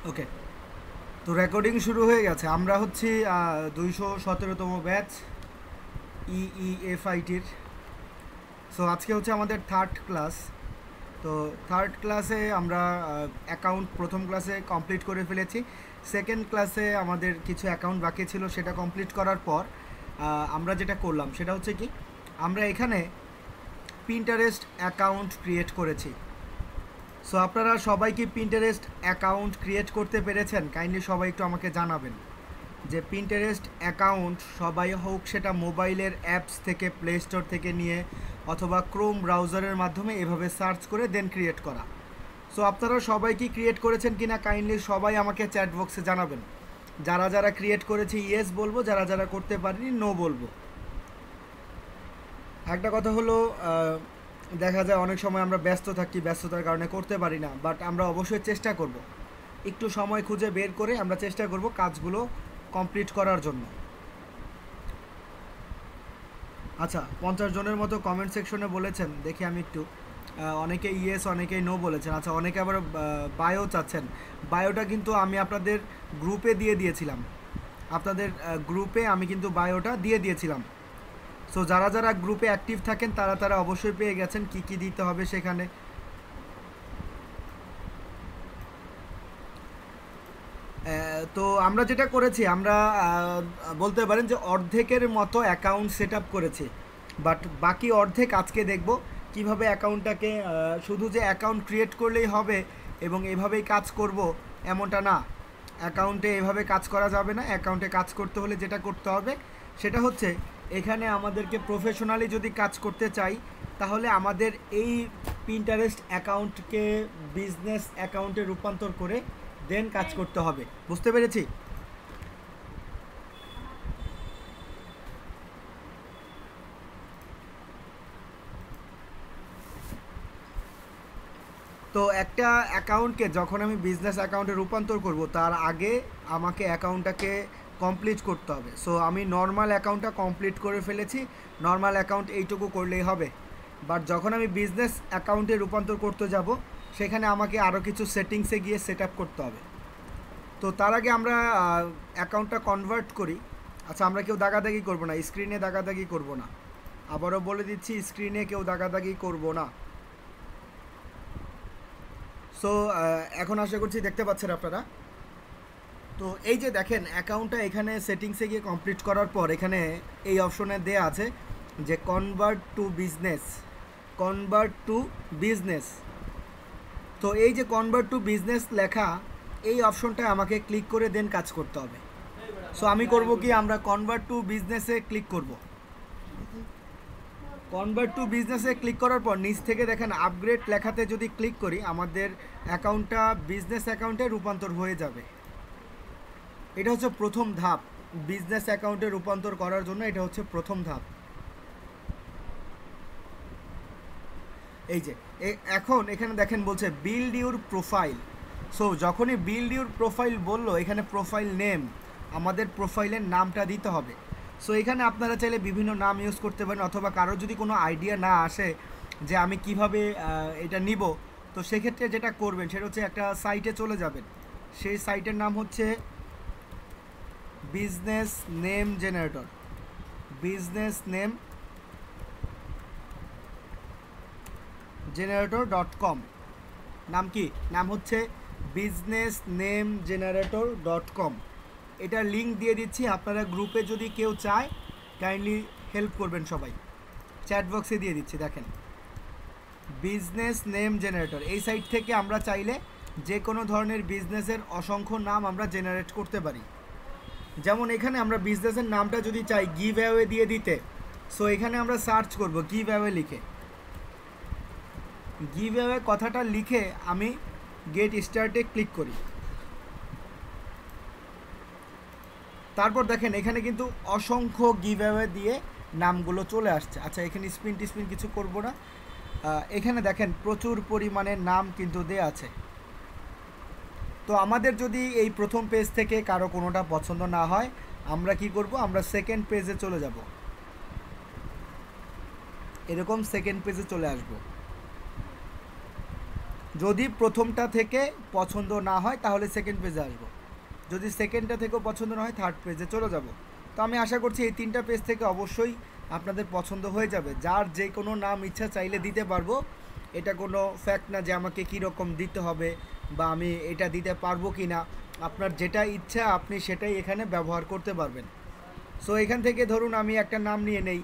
ওকে, তো রেকর্ডিং শুরু হয়ে গেছে। আমরা হচ্ছি 217তম ব্যাচ ইইএফআইটির। সো আজকে হচ্ছে আমাদের থার্ড ক্লাস। তো থার্ড ক্লাসে আমরা অ্যাকাউন্ট প্রথম ক্লাসে কমপ্লিট করে ফেলেছি। সেকেন্ড ক্লাসে আমাদের কিছু অ্যাকাউন্ট বাকি ছিল, সেটা কমপ্লিট করার পর আমরা যেটা করলাম সেটা হচ্ছে কি, আমরা এখানে পিন্টারেস্ট অ্যাকাউন্ট ক্রিয়েট করেছি। সো আপনারা সবাই কি পিন্টারেস্ট অ্যাকাউন্ট ক্রিয়েট করতে পেরেছেন? কাইন্ডলি সবাই একটু আমাকে জানাবেন যে পিন্টারেস্ট অ্যাকাউন্ট সবাই হোক, সেটা মোবাইলের অ্যাপস থেকে, প্লে স্টোর থেকে নিয়ে অথবা ক্রোম ব্রাউজারের মাধ্যমে এভাবে সার্চ করে দেন ক্রিয়েট করা। সো আপনারা সবাই কি ক্রিয়েট করেছেন কিনা কাইন্ডলি সবাই আমাকে চ্যাট বক্সে জানাবেন। যারা যারা ক্রিয়েট করেছে ইয়েস বলবো, যারা যারা করতে পারেনি নো বলবো। একটা কথা হলো, দেখা যায় অনেক সময় আমরা ব্যস্ত থাকি, ব্যস্ততার কারণে করতে পারি না, বাট আমরা অবশ্যই চেষ্টা করব, একটু সময় খুঁজে বের করে আমরা চেষ্টা করব কাজগুলো কমপ্লিট করার জন্য। আচ্ছা, 50 জনের মতো কমেন্ট সেকশনে বলেছেন, দেখি আমি একটু। অনেকে ইয়েস, অনেকেই নো বলেছেন। আচ্ছা, অনেকে আবার বায়ো চাচ্ছেন। বায়োটা কিন্তু আমি আপনাদের গ্রুপে দিয়ে দিয়েছিলাম, আপনাদের গ্রুপে আমি কিন্তু বায়োটা দিয়ে দিয়েছিলাম। সো যারা যারা গ্রুপে অ্যাক্টিভ থাকেন তারা তারা অবশ্যই পেয়ে গেছেন কি কি দিতে হবে সেখানে। তো আমরা যেটা করেছি, আমরা বলতে পারেন যে অর্ধেকের মতো অ্যাকাউন্ট সেট আপ করেছি, বাট বাকি অর্ধেক আজকে দেখব কিভাবে অ্যাকাউন্টটাকে, শুধু যে অ্যাকাউন্ট ক্রিয়েট করলেই হবে এবং এভাবেই কাজ করব এমনটা না। অ্যাকাউন্টে এভাবে কাজ করা যাবে না। অ্যাকাউন্টে কাজ করতে হলে যেটা করতে হবে সেটা হচ্ছে, এখানে আমাদেরকে প্রফেশনালি যদি কাজ করতে চাই তাহলে আমাদের এই পিন্টারেস্ট অ্যাকাউন্টকে বিজনেস অ্যাকাউন্টে রূপান্তর করে দেন কাজ করতে হবে। বুঝতে পেরেছি? তো একটা অ্যাকাউন্টকে যখন আমি বিজনেস অ্যাকাউন্টে রূপান্তর করব, তার আগে আমাকে অ্যাকাউন্টটাকে কমপ্লিট করতে হবে। সো আমি নর্মাল অ্যাকাউন্টটা কমপ্লিট করে ফেলেছি। নর্মাল অ্যাকাউন্ট এইটুকু করলেই হবে, বাট যখন আমি বিজনেস অ্যাকাউন্টে রূপান্তর করতে যাব সেখানে আমাকে আরও কিছু সেটিংসে গিয়ে সেট আপ করতে হবে। তো তার আগে আমরা অ্যাকাউন্টটা কনভার্ট করি। আচ্ছা, আমরা কেউ দাগাদাগি করব না, স্ক্রিনে দাগাদাগি করব না। আবারও বলে দিচ্ছি, স্ক্রিনে কেউ দাগাদাগি করব না। সো এখন আশা করছি দেখতে পাচ্ছেন আপনারা। তো এই যে দেখেন অ্যাকাউন্টটা এখানে সেটিংসে গিয়ে কমপ্লিট করার পর এখানে এই অপশনে দেয়া আছে যে convert to business, convert to business. তো এই যে কনভার্ট টু বিজনেস লেখা, এই অপশনটা আমাকে ক্লিক করে দেন কাজ করতে হবে। সো আমি করব কি, আমরা কনভার্ট টু বিজনেসে ক্লিক করব। কনভার্ট টু বিজনেসে ক্লিক করার পর নিচ থেকে দেখেন আপগ্রেড লেখাতে যদি ক্লিক করি, আমাদের অ্যাকাউন্টটা বিজনেস অ্যাকাউন্টে রূপান্তর হয়ে যাবে। এটা হচ্ছে প্রথম ধাপ, বিজনেস অ্যাকাউন্টে রূপান্তর করার জন্য এটা হচ্ছে প্রথম ধাপ। এই যে এখন এখানে দেখেন বলছে বিল্ড ইউর প্রোফাইল। সো যখনই বিল্ড ইউর প্রোফাইল বললো, এখানে প্রোফাইল নেম, আমাদের প্রোফাইলের নামটা দিতে হবে। সো এখানে আপনারা চাইলে বিভিন্ন নাম ইউজ করতে পারেন, অথবা কারো যদি কোনো আইডিয়া না আসে যে আমি কিভাবে এটা নিব, তো সেক্ষেত্রে যেটা করবেন সেটা হচ্ছে একটা সাইটে চলে যাবেন। সেই সাইটের নাম হচ্ছে business name generator. Business name generator dot com. নাম কি? নাম হচ্ছে বিজনেস নেম জেনারেটর.com। এটার লিঙ্ক দিয়ে দিচ্ছি, আপনারা গ্রুপে যদি কেউ চায় কাইন্ডলি হেল্প করবেন সবাই। চ্যাট বক্সে দিয়ে দিচ্ছি, দেখেন বিজনেস নেম জেনারেটর। এই সাইট থেকে আমরা চাইলে যে কোনো ধরনের বিজনেসের অসংখ্য নাম আমরা জেনারেট করতে পারি। যেমন এখানে আমরা বিজনেসের নামটা যদি চাই গিভ অ্যাওয়ে দিয়ে দিতে, সো এখানে আমরা সার্চ করব গিভ অ্যাওয়ে লিখে। গিভ অ্যাওয়ে কথাটা লিখে আমি গেট স্টার্টে ক্লিক করি। তারপর দেখেন এখানে কিন্তু অসংখ্য গিভ অ্যাওয়ে দিয়ে নামগুলো চলে আসছে। আচ্ছা, এখানে স্পিন টিস্পিন কিছু করব না। এখানে দেখেন প্রচুর পরিমাণে নাম কিন্তু দেয়া আছে। তো আমাদের যদি এই প্রথম পেজ থেকে কারো কোনোটা পছন্দ না হয়, আমরা কি করব, আমরা সেকেন্ড পেজে চলে যাব। এরকম সেকেন্ড পেজে চলে আসব। যদি প্রথমটা থেকে পছন্দ না হয় তাহলে সেকেন্ড পেজে আসবো, যদি সেকেন্ডটা থেকেও পছন্দ না হয় থার্ড পেজে চলে যাব। তো আমি আশা করছি এই 3টা পেজ থেকে অবশ্যই আপনাদের পছন্দ হয়ে যাবে। যার যে কোনো নাম ইচ্ছা চাইলে দিতে পারবো, এটা কোনো ফ্যাক্ট না যে আমাকে কী রকম দিতে হবে বা আমি এটা দিতে পারবো কি না। আপনার যেটা ইচ্ছা আপনি সেটাই এখানে ব্যবহার করতে পারবেন। সো এখান থেকে ধরুন আমি একটা নাম নিয়ে নেই,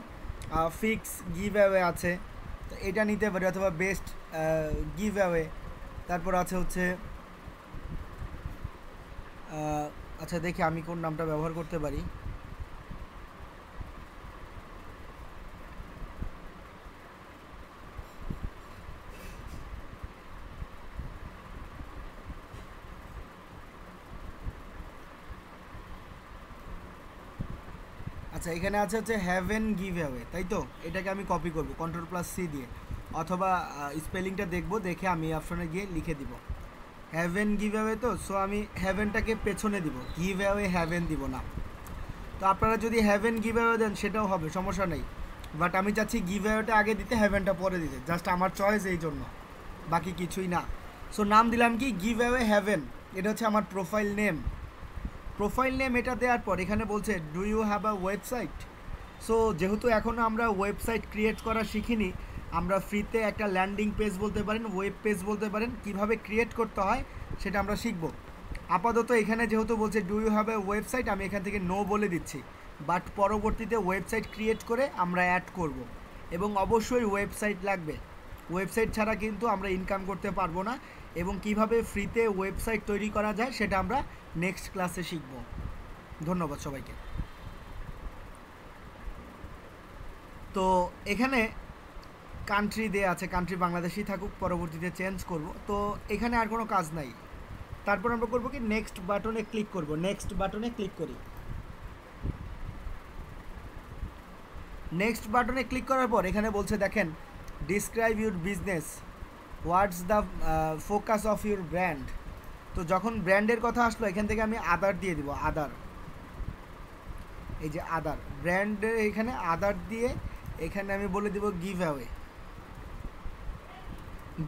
ফিক্স গিভ অ্যাওয়ে আছে, তো এটা নিতে পারি, অথবা বেস্ট গিভ অ্যাওয়ে। তারপর আছে হচ্ছে আচ্ছা দেখি আমি কোন নামটা ব্যবহার করতে পারি। আচ্ছা এখানে আছে হচ্ছে হ্যাভেন গিভ অ্যাওয়ে, তাই তো? এটাকে আমি কপি করব Ctrl+C দিয়ে, অথবা স্পেলিংটা দেখব, দেখে আমি অপশনে গিয়ে লিখে দিব হ্যাভেন গিভ অ্যাওয়ে। তো সো আমি হ্যাভেনটাকে পেছনে দিব, গিভ অ্যাওয়ে হ্যাভেন দিব না। তো আপনারা যদি হ্যাভেন গিভ অ্যাওয়ে দেন সেটাও হবে, সমস্যা নেই, বাট আমি চাচ্ছি গিভ অ্যাওয়েটা আগে দিতে, হ্যাভেনটা পরে দিতে, জাস্ট আমার চয়েস, এই জন্য, বাকি কিছুই না। সো নাম দিলাম কি, গিভ অ্যাওয়ে হ্যাভেন। এটা হচ্ছে আমার প্রোফাইল নেম। প্রোফাইল নেম এটা দেওয়ার পর এখানে বলছে do you have a website. So যেহেতু এখনও আমরা ওয়েবসাইট ক্রিয়েট করা শিখিনি, আমরা ফ্রিতে একটা ল্যান্ডিং পেজ বলতে পারেন, ওয়েব পেজ বলতে পারেন, কিভাবে ক্রিয়েট করতে হয় সেটা আমরা শিখব। আপাতত এখানে যেহেতু বলছে do you have a website, আমি এখান থেকে নো বলে দিচ্ছি, বাট পরবর্তীতে ওয়েবসাইট ক্রিয়েট করে আমরা অ্যাড করব, এবং অবশ্যই ওয়েবসাইট লাগবে। ওয়েবসাইট ছাড়া কিন্তু আমরা ইনকাম করতে পারবো না, এবং কিভাবে ফ্রিতে ওয়েবসাইট তৈরি করা যায় সেটা আমরা নেক্সট ক্লাসে শিখব। ধন্যবাদ সবাইকে। তো এখানে কান্ট্রি দেয়া আছে, কান্ট্রি বাংলাদেশই থাকুক, পরবর্তীতে চেঞ্জ করব। তো এখানে আর কোনো কাজ নাই। তারপর আমরা করব কি, নেক্সট বাটনে ক্লিক করব। নেক্সট বাটনে ক্লিক করি। নেক্সট বাটনে ক্লিক করার পর এখানে বলছে দেখেন, describe your business, what's the focus of your brand. তো যখন ব্র্যান্ডের কথা আসলো এখান থেকে আমি আদার দিয়ে দিব, আদার, এই যে আদার ব্র্যান্ডের এখানে আদার দিয়ে এখানে আমি বলে দিব গিভ অ্যাওয়ে।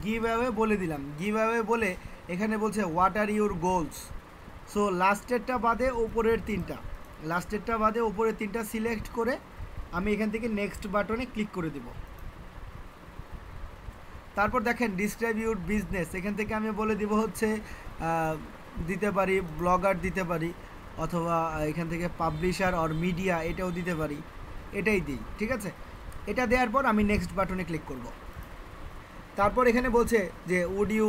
গিভ অ্যাওয়ে বলে দিলাম। গিভ অ্যাওয়ে বলে এখানে বলছে what are your goals. So লাস্টেরটা বাদে ওপরের তিনটা, লাস্টেরটা বাদে ওপরের তিনটা সিলেক্ট করে আমি এখান থেকে নেক্সট বাটনে ক্লিক করে দিব। তারপর দেখেন ডিসক্রাইব ইউর বিজনেস, এখান থেকে আমি বলে দিব হচ্ছে দিতে পারি ব্লগার দিতে পারি, অথবা এখান থেকে পাবলিশার অর মিডিয়া এটাও দিতে পারি, এটাই দিই, ঠিক আছে। এটা দেওয়ার পর আমি নেক্সট বাটনে ক্লিক করব। তারপর এখানে বলছে যে would you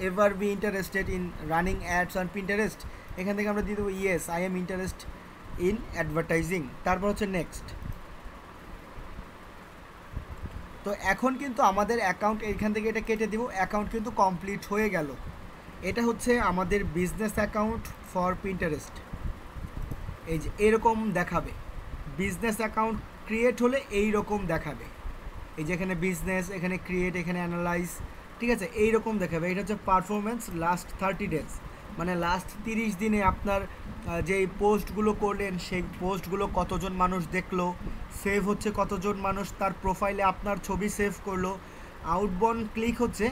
ever be interested in running ads on Pinterest. এখান থেকে আমরা দিয়ে দেবো yes I am interest in advertising. তারপর হচ্ছে নেক্সট। তো এখন কিন্তু আমাদের অ্যাকাউন্ট, এখান থেকে এটা কেটে দিব, অ্যাকাউন্ট কিন্তু কমপ্লিট হয়ে গেল। এটা হচ্ছে আমাদের বিজনেস অ্যাকাউন্ট ফর পিন্টারেস্ট। এই যে এরকম দেখাবে, বিজনেস অ্যাকাউন্ট ক্রিয়েট হলে এই রকম দেখাবে। এই যে এখানে বিজনেস, এখানে ক্রিয়েট, এখানে অ্যানালাইজ, ঠিক আছে, এই রকম দেখাবে। এটা হচ্ছে পারফরমেন্স লাস্ট 30 ডেজ, মানে লাস্ট 30 দিনে আপনার যেই পোস্টগুলো করলেন সেই পোস্টগুলো কতজন মানুষ দেখলো, সেভ হচ্ছে কতজন মানুষ তার প্রোফাইলে আপনার ছবি সেভ করলো। আউটবাউন্ড ক্লিক হচ্ছে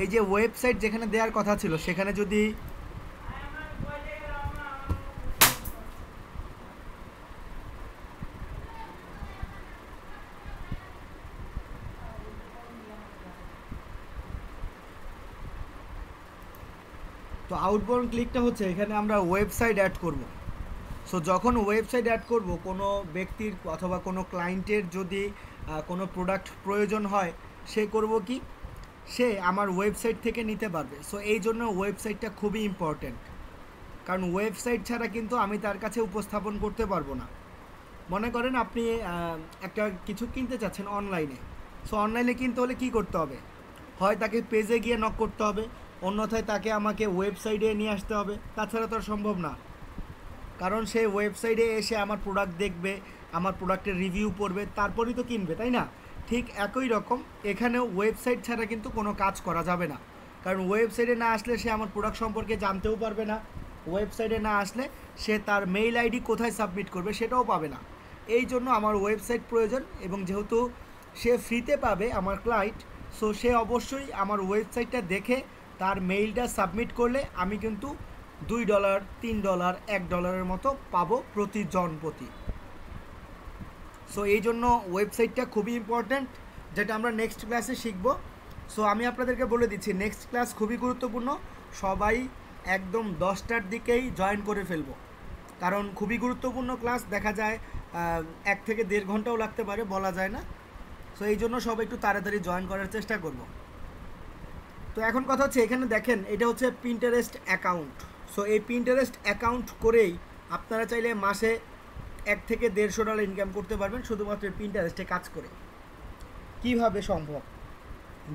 এই যে ওয়েবসাইট যেখানে দেওয়ার কথা ছিল সেখানে যদি তো আউটবাউন্ড ক্লিকটা হচ্ছে এখানে আমরা ওয়েবসাইট অ্যাড করব। সো যখন ওয়েবসাইট অ্যাড করব, কোনো ব্যক্তির অথবা কোনো ক্লায়েন্টের যদি কোনো প্রোডাক্ট প্রয়োজন হয়, সে করব কি, সে আমার ওয়েবসাইট থেকে নিতে পারবে। সো এই জন্য ওয়েবসাইটটা খুবই ইম্পর্ট্যান্ট, কারণ ওয়েবসাইট ছাড়া কিন্তু আমি তার কাছে উপস্থাপন করতে পারবো না। মনে করেন আপনি একটা কিছু কিনতে চাচ্ছেন অনলাইনে। সো অনলাইনে কিনতে হলে কী করতে হবে, হয় তাকে পেজে গিয়ে নক করতে হবে, অন্যথায় তাকে আমাকে ওয়েবসাইটে নিয়ে আসতে হবে, তাছাড়া তো আর সম্ভব না। কারণ সে ওয়েবসাইটে এসে আমার প্রোডাক্ট দেখবে, আমার প্রোডাক্টের রিভিউ পড়বে, তারপরেই তো কিনবে, তাই না? ঠিক একই রকম এখানেও ওয়েবসাইট ছাড়া কিন্তু কোনো কাজ করা যাবে না, কারণ ওয়েবসাইটে না আসলে সে আমার প্রোডাক্ট সম্পর্কে জানতেও পারবে না। ওয়েবসাইটে না আসলে সে তার মেইল আইডি কোথায় সাবমিট করবে সেটাও পাবে না। এই জন্য আমার ওয়েবসাইট প্রয়োজন, এবং যেহেতু সে ফ্রিতে পাবে আমার ক্লায়েন্ট, সো সে অবশ্যই আমার ওয়েবসাইটটা দেখে তার মেইলটা সাবমিট করলে আমি কিন্তু $2, $3, $1 মতো পাবো প্রতিজন প্রতি। সো এই জন্য ওয়েবসাইটটা খুবই ইম্পর্ট্যান্ট, যেটা আমরা নেক্সট ক্লাসে শিখব। সো আমি আপনাদেরকে বলে দিচ্ছি নেক্সট ক্লাস খুবই গুরুত্বপূর্ণ, সবাই একদম 10টার দিকেই জয়েন করে ফেলবো, কারণ খুবই গুরুত্বপূর্ণ ক্লাস। দেখা যায় 1 থেকে 1.5 ঘন্টাও লাগতে পারে, বলা যায় না। সো এই জন্য সবাই একটু তাড়াতাড়ি জয়েন করার চেষ্টা করব। তো এখন কথা হচ্ছে, এখানে দেখেন এটা হচ্ছে পিন্টারেস্ট অ্যাকাউন্ট। সো এই পিন্টারেস্ট অ্যাকাউন্ট করেই আপনারা চাইলে মাসে $1 থেকে $150 ইনকাম করতে পারবেন শুধুমাত্র পিন্টারেস্টে কাজ করে। কিভাবে সম্ভব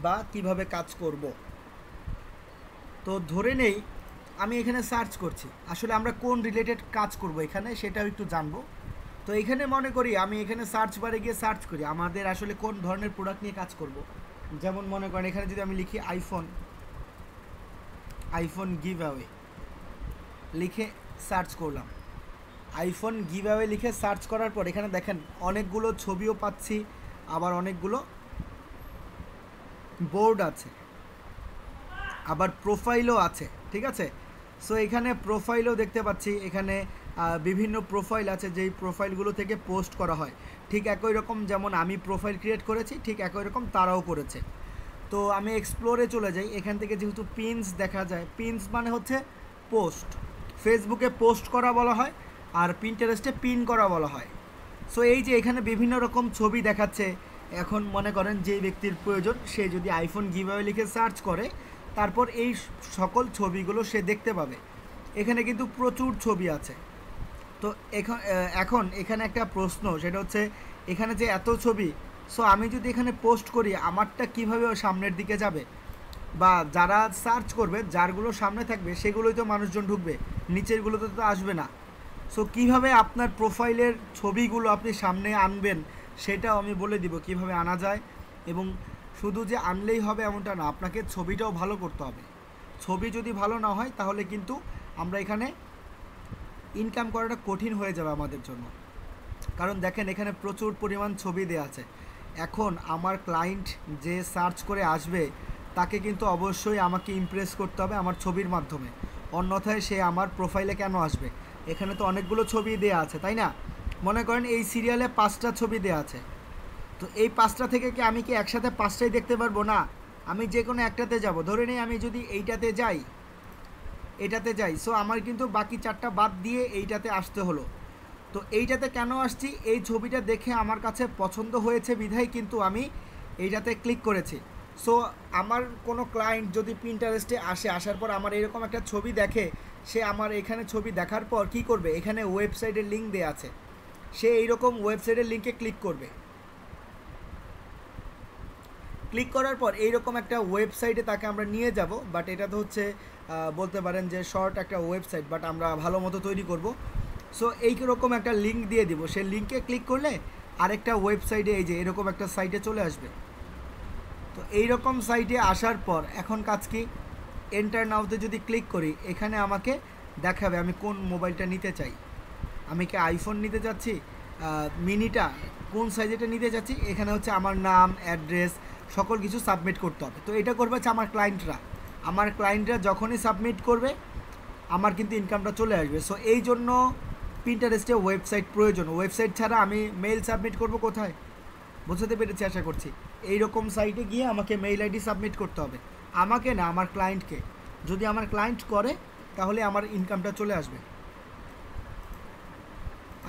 বা কিভাবে কাজ করব? তো ধরে নেই আমি এখানে সার্চ করছি, আসলে আমরা কোন রিলেটেড কাজ করব এখানে সেটাও একটু জানবো। তো এখানে মনে করি আমি এখানে সার্চ বারে গিয়ে সার্চ করি আমাদের আসলে কোন ধরনের প্রোডাক্ট নিয়ে কাজ করব। যেমন মনে করেন এখানে যদি আমি লিখি আইফোন গিভ অ্যাওয়ে লিখে সার্চ করলাম, আইফোন গিভ অ্যাওয়ে লিখে সার্চ করার পর এখানে দেখেন অনেকগুলো ছবিও পাচ্ছি, আবার অনেকগুলো বোর্ড আছে, আবার প্রোফাইলও আছে, ঠিক আছে। সো এখানে প্রোফাইলও দেখতে পাচ্ছি, এখানে বিভিন্ন প্রোফাইল আছে যেই প্রোফাইলগুলো থেকে পোস্ট করা হয়। ঠিক একই রকম যেমন আমি প্রোফাইল ক্রিয়েট করেছি, ঠিক একই রকম তারাও করেছে। তো আমি এক্সপ্লোরে চলে যাই, এখান থেকে যেহেতু পিনস দেখা যায়, পিনস মানে হচ্ছে পোস্ট, ফেসবুকে পোস্ট করা বলা হয়, আর পিন্টারেস্টে পিন করা বলা হয়। সো এই যে এখানে বিভিন্ন রকম ছবি দেখাচ্ছে, এখন মনে করেন যে ব্যক্তির প্রয়োজন সে যদি আইফোন গিভঅ্যাওয়ে লিখে সার্চ করে, তারপর এই সকল ছবিগুলো সে দেখতে পাবে। এখানে কিন্তু প্রচুর ছবি আছে। তো এখন এখানে একটা প্রশ্ন, সেটা হচ্ছে এখানে যে এত ছবি, সো আমি যদি এখানে পোস্ট করি আমারটা কীভাবে সামনের দিকে যাবে, বা যারা সার্চ করবে যারগুলো সামনে থাকবে সেগুলোই তো মানুষজন ঢুকবে, নিচেরগুলোতে তো আসবে না। সো কীভাবে আপনার প্রোফাইলের ছবিগুলো আপনি সামনে আনবেন সেটাও আমি বলে দিব কিভাবে আনা যায়। এবং শুধু যে আনলেই হবে এমনটা না, আপনাকে ছবিটাও ভালো করতে হবে। ছবি যদি ভালো না হয় তাহলে কিন্তু আমরা এখানে ইনকাম করাটা কঠিন হয়ে যাবে আমাদের জন্য। কারণ দেখেন এখানে প্রচুর পরিমাণ ছবি দেওয়া আছে। এখন আমার ক্লায়েন্ট যে সার্চ করে আসবে তাকে কিন্তু অবশ্যই আমাকে ইমপ্রেস করতে হবে আমার ছবির মাধ্যমে, অন্যথায় সে আমার প্রোফাইলে কেন আসবে? এখানে তো অনেকগুলো ছবি দেওয়া আছে, তাই না? মনে করেন এই সিরিয়ালে 5টা ছবি দেওয়া আছে, তো এই 5টা থেকে কি আমি কি একসাথে 5টাই দেখতে পারবো? না, আমি যে কোনো একটাতে যাব। ধরে নিই আমি যদি এটাতে যাই, সো আমার কিন্তু বাকি 4টা বাদ দিয়ে এইটাতে আসতে হলো। তো এইটাতে কেন আসছি? এই ছবিটা দেখে আমার কাছে পছন্দ হয়েছে বিধায় কিন্তু আমি এইটাতে ক্লিক করেছি। সো আমার কোনো ক্লায়েন্ট যদি পিন্টারেস্টে আসার পর আমার এরকম একটা ছবি দেখে, সে আমার এখানে ছবি দেখার পর কি করবে? এখানে ওয়েবসাইটের লিঙ্ক দেওয়া আছে, সে এইরকম ওয়েবসাইটের লিঙ্কে ক্লিক করবে। ক্লিক করার পর এইরকম একটা ওয়েবসাইটে তাকে আমরা নিয়ে যাব, বাট এটা তো হচ্ছে বলতে পারেন যে শর্ট একটা ওয়েবসাইট, বাট আমরা ভালো মতো তৈরি করব। সো এইরকম একটা লিঙ্ক দিয়ে দিব, সেই লিঙ্কে ক্লিক করলে আরেকটা ওয়েবসাইটে এই যে এরকম একটা সাইটে চলে আসবে। তো এইরকম সাইটে আসার পর এখন কাজ কি? এন্টার নাওতে যদি ক্লিক করি, এখানে আমাকে দেখাবে আমি কোন মোবাইলটা নিতে চাই। আমি কি আইফোন নিতে চাচ্ছি, মিনিটা, কোন সাইজেটা নিতে চাচ্ছি। এখানে হচ্ছে আমার নাম, অ্যাড্রেস, সকল কিছু সাবমিট করতে হবে। তো এটা করবে হচ্ছে আমার ক্লায়েন্টরা যখনই সাবমিট করবে আমার কিন্তু ইনকামটা চলে আসবে। সো এই জন্য পিন্টারেস্টে ওয়েবসাইট প্রয়োজন। ওয়েবসাইট ছাড়া আমি মেইল সাবমিট করব কোথায়? বুঝতে পেরেছি আশা করছি। এইরকম সাইটে গিয়ে আমাকে মেইল আইডি সাবমিট করতে হবে, আমাকে না, আমার ক্লায়েন্টকে। যদি আমার ক্লায়েন্ট করে তাহলে আমার ইনকামটা চলে আসবে।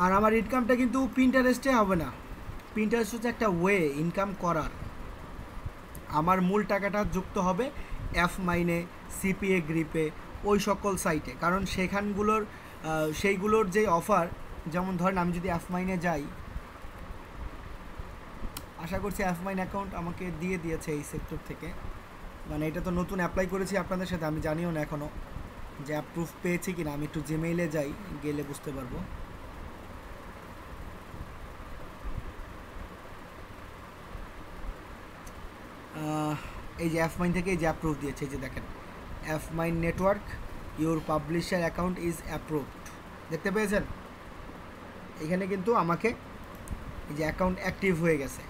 আর আমার ইনকামটা কিন্তু পিন্টারেস্টে হবে না, পিন্টারেস্ট হচ্ছে একটা ওয়ে ইনকাম করার। আমার মূল টাকাটা যুক্ত হবে অ্যাফমাইনে, সিপিএ গ্রিপে, ওই সকল সাইটে, কারণ সেইগুলোর যে অফার, যেমন ধরেন আমি যদি অ্যাফমাইনে যাই, আশা করছি অ্যাফমাইন অ্যাকাউন্ট আমাকে দিয়ে দিয়েছে এই সেক্টর থেকে, মানে এটা তো নতুন অ্যাপ্লাই করেছি আপনাদের সাথে, আমি জানিও না এখনও যে অ্যাপ্রুভ পেয়েছি কিনা। আমি একটু জিমেইলে যাই, গেলে বুঝতে পারবো। এই যে অ্যাফমাইন থেকে এই যে অ্যাপ্রুভ দিয়েছে, এই যে দেখেন Affmine network, your publisher account is approved, দেখতে পেয়েছেন? এখানে কিন্তু আমাকে এই যে অ্যাকাউন্ট অ্যাক্টিভ হয়ে গেছে।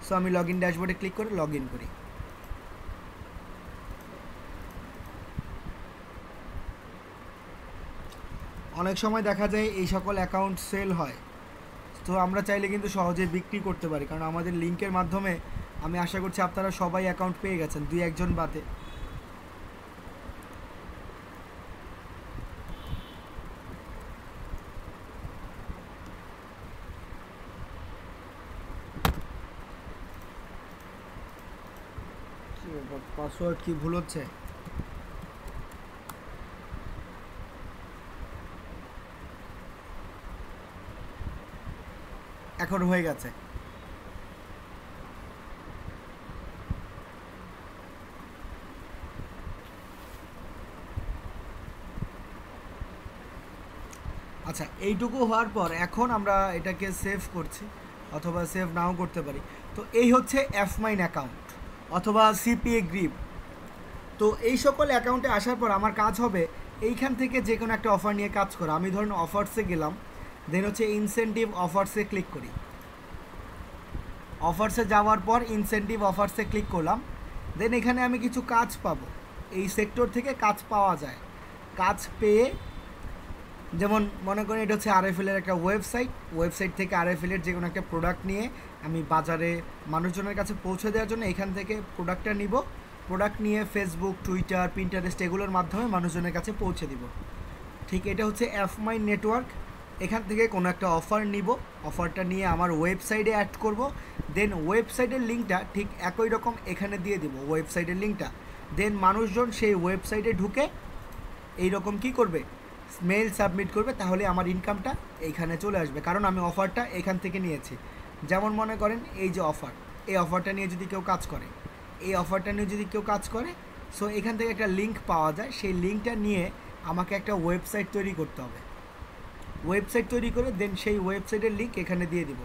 সো আমি লগ ইন ড্যাশবোর্ডে ক্লিক করে লগ ইন করি। অনেক সময় দেখা যায় এই সকল অ্যাকাউন্ট সেল হয়, তো আমরা চাইলে কিন্তু সহজে বিক্রি করতে পারি, কারণ আমাদের লিঙ্কের মাধ্যমে আমি আশা করছি আপনারা সবাই অ্যাকাউন্ট পেয়ে গেছেন, 2-1 বাদে। পাসওয়ার্ড কি ভুল হচ্ছে? এখন হয়ে গেছে। আচ্ছা, এইটুকু হওয়ার পর এখন আমরা এটাকে সেভ করছি, অথবা সেভ নাও করতে পারি। তো এই হচ্ছে এফমাইন অ্যাকাউন্ট অথবা সিপিএ গ্রিপ। তো এই সকল অ্যাকাউন্টে আসার পর আমার কাজ হবে এইখান থেকে যে কোনো একটা অফার নিয়ে কাজ করা। আমি ধরুন অফার্সে গেলাম, দেন হচ্ছে ইনসেন্টিভ অফার্সে ক্লিক করি। অফার্সে যাওয়ার পর ইনসেন্টিভ অফার্সে ক্লিক করলাম, দেন এখানে আমি কিছু কাজ পাবো। এই সেক্টর থেকে কাজ পাওয়া যায়। কাজ পেয়ে, যেমন মনে করেন এটা হচ্ছে আরএফএলের একটা ওয়েবসাইট থেকে আরএফএলের যে কোনো একটা প্রোডাক্ট নিয়ে আমি বাজারে মানুষজনের কাছে পৌঁছে দেওয়ার জন্য এখান থেকে প্রোডাক্টটা নিব। প্রোডাক্ট নিয়ে ফেসবুক, টুইটার, পিন্টারেস্ট এগুলোর মাধ্যমে মানুষজনের কাছে পৌঁছে দিব। ঠিক এটা হচ্ছে এফমাইন নেটওয়ার্ক। এখান থেকে কোনো একটা অফার নিব, অফারটা নিয়ে আমার ওয়েবসাইটে অ্যাড করব, দেন ওয়েবসাইটের লিঙ্কটা ঠিক একই রকম এখানে দিয়ে দিব ওয়েবসাইটের লিঙ্কটা। দেন মানুষজন সেই ওয়েবসাইটে ঢুকে এইরকম কি করবে, মেল সাবমিট করবে, তাহলে আমার ইনকামটা এইখানে চলে আসবে, কারণ আমি অফারটা এখান থেকে নিয়েছি। যেমন মনে করেন এই যে অফার, এই অফারটা নিয়ে যদি কেউ কাজ করে, সো এখান থেকে একটা লিঙ্ক পাওয়া যায়। সেই লিঙ্কটা নিয়ে আমাকে একটা ওয়েবসাইট তৈরি করতে হবে। ওয়েবসাইট তৈরি করে দেন সেই ওয়েবসাইটের লিঙ্ক এখানে দিয়ে দিব।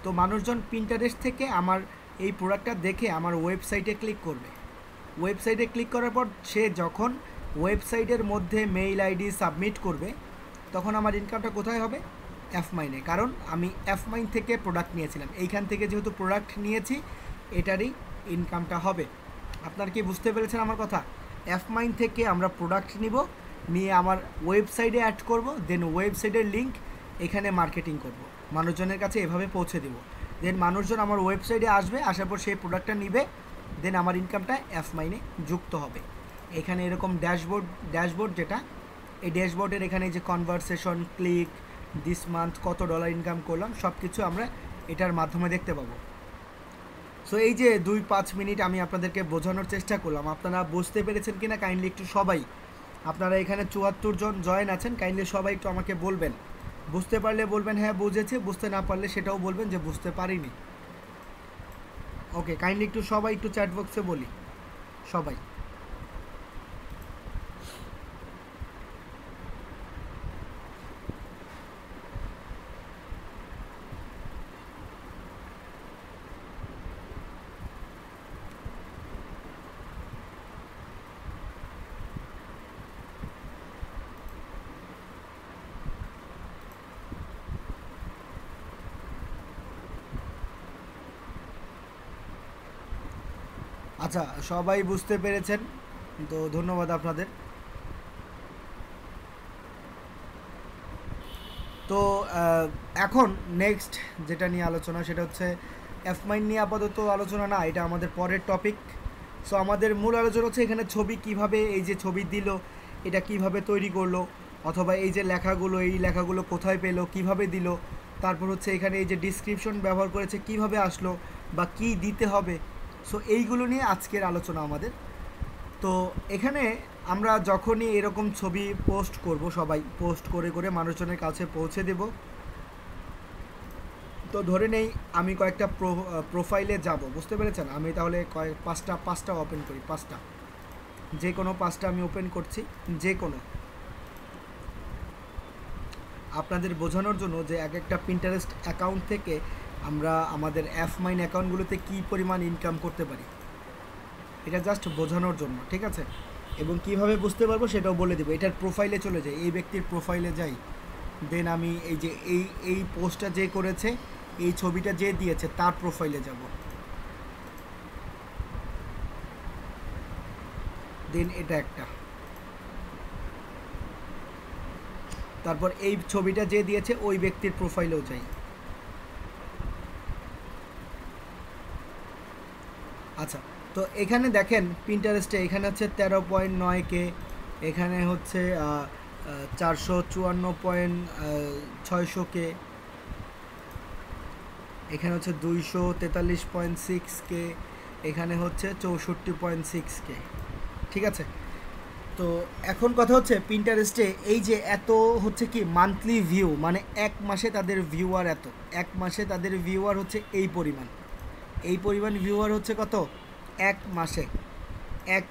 তো মানুষজন পিন্টারেস্ট থেকে আমার এই প্রোডাক্টটা দেখে আমার ওয়েবসাইটে ক্লিক করবে। ওয়েবসাইটে ক্লিক করার পর সে যখন ওয়েবসাইটের মধ্যে মেইল আইডি সাবমিট করবে, তখন আমার ইনকামটা কোথায় হবে? এফমাইনে, কারণ আমি এফমাইন থেকে প্রোডাক্ট নিয়েছিলাম। এইখান থেকে যেহেতু প্রোডাক্ট নিয়েছি, এটারই ইনকামটা হবে। আপনারা কি বুঝতে পেরেছেন আমার কথা? এফমাইন থেকে আমরা প্রোডাক্ট নিব, নিয়ে আমার ওয়েবসাইটে অ্যাড করব, দেন ওয়েবসাইটের লিঙ্ক এখানে মার্কেটিং করব, মানুষজনের কাছে এভাবে পৌঁছে দেব। দেন মানুষজন আমার ওয়েবসাইটে আসবে, আসার পর সেই প্রোডাক্টটা নিবে, দেন আমার ইনকামটা এফমাইনে যুক্ত হবে। এখানে এরকম ড্যাশবোর্ড যেটা, এই ড্যাশবোর্ডের এখানে যে কনভারসেশন, ক্লিক, দিস মান্থ কত ডলার ইনকাম করলাম, সব কিছু আমরা এটার মাধ্যমে দেখতে পাবো। সো এই যে 2-5 মিনিট আমি আপনাদেরকে বোঝানোর চেষ্টা করলাম, আপনারা বুঝতে পেরেছেন কিনা কাইন্ডলি একটু সবাই, আপনারা এখানে 74 জন জয়েন আছেন, কাইন্ডলি সবাই একটু আমাকে বলবেন। বুঝতে পারলে বলবেন হ্যাঁ বুঝেছি, বুঝতে না পারলে সেটাও বলবেন যে বুঝতে পারিনি। ওকে, কাইন্ডলি একটু সবাই একটু চ্যাট বক্সে বলি সবাই। আচ্ছা, সবাই বুঝতে পেরেছেন তো ধন্যবাদ আপনাদের। তো এখন নেক্সট যেটা নিয়ে আলোচনা, সেটা হচ্ছে এফমাইন নিয়ে আপাতত আলোচনা না, এটা আমাদের পরের টপিক। সো আমাদের মূল আলোচনা হচ্ছে এখানে ছবি কিভাবে, এই যে ছবি দিল এটা কিভাবে তৈরি করলো, অথবা এই যে লেখাগুলো, এই লেখাগুলো কোথায় পেলো, কিভাবে দিল, তারপর হচ্ছে এখানে এই যে ডিসক্রিপশন ব্যবহার করেছে কিভাবে আসলো, বা কি দিতে হবে। সো এইগুলো নিয়ে আজকের আলোচনা আমাদের। তো এখানে আমরা যখনই এরকম ছবি পোস্ট করব, সবাই পোস্ট করে করে মানুষজনের কাছে পৌঁছে দেব। তো ধরে নেই আমি কয়েকটা প্রোফাইলে যাব, বুঝতে পেরেছেন? আমি তাহলে পাঁচটা ওপেন করি, যে কোনো 5টা আমি ওপেন করছি, যে কোনো আপনাদের বোঝানোর জন্য যে এক একটা পিন্টারেস্ট অ্যাকাউন্ট থেকে আমরা আমাদের এফমাইন অ্যাকাউন্টগুলোতে কী পরিমাণ ইনকাম করতে পারি, এটা জাস্ট বোঝানোর জন্য, ঠিক আছে? এবং কিভাবে বুঝতে পারবো সেটাও বলে দেবো। এটার প্রোফাইলে চলে যাই, এই ব্যক্তির প্রোফাইলে যাই, দেন আমি এই যে এই পোস্টটা যে করেছে, এই ছবিটা যে দিয়েছে তার প্রোফাইলে যাব, দেন এটা একটা, তারপর এই ছবিটা যে দিয়েছে ওই ব্যক্তির প্রোফাইলেও যাই। আচ্ছা, তো এখানে দেখেন পিন্টারেস্টে এখানে হচ্ছে 13.9K, এখানে হচ্ছে 454.600K, এখানে হচ্ছে 243.6K, এখানে হচ্ছে 64.6K। ঠিক আছে, তো এখন কথা হচ্ছে পিন্টারেস্টে এই যে এত হচ্ছে কি মান্থলি ভিউ, মানে এক মাসে তাদের ভিউয়ার এত, এক মাসে তাদের ভিউয়ার হচ্ছে এই পরিমাণ ভিউয়ার হচ্ছে কত এক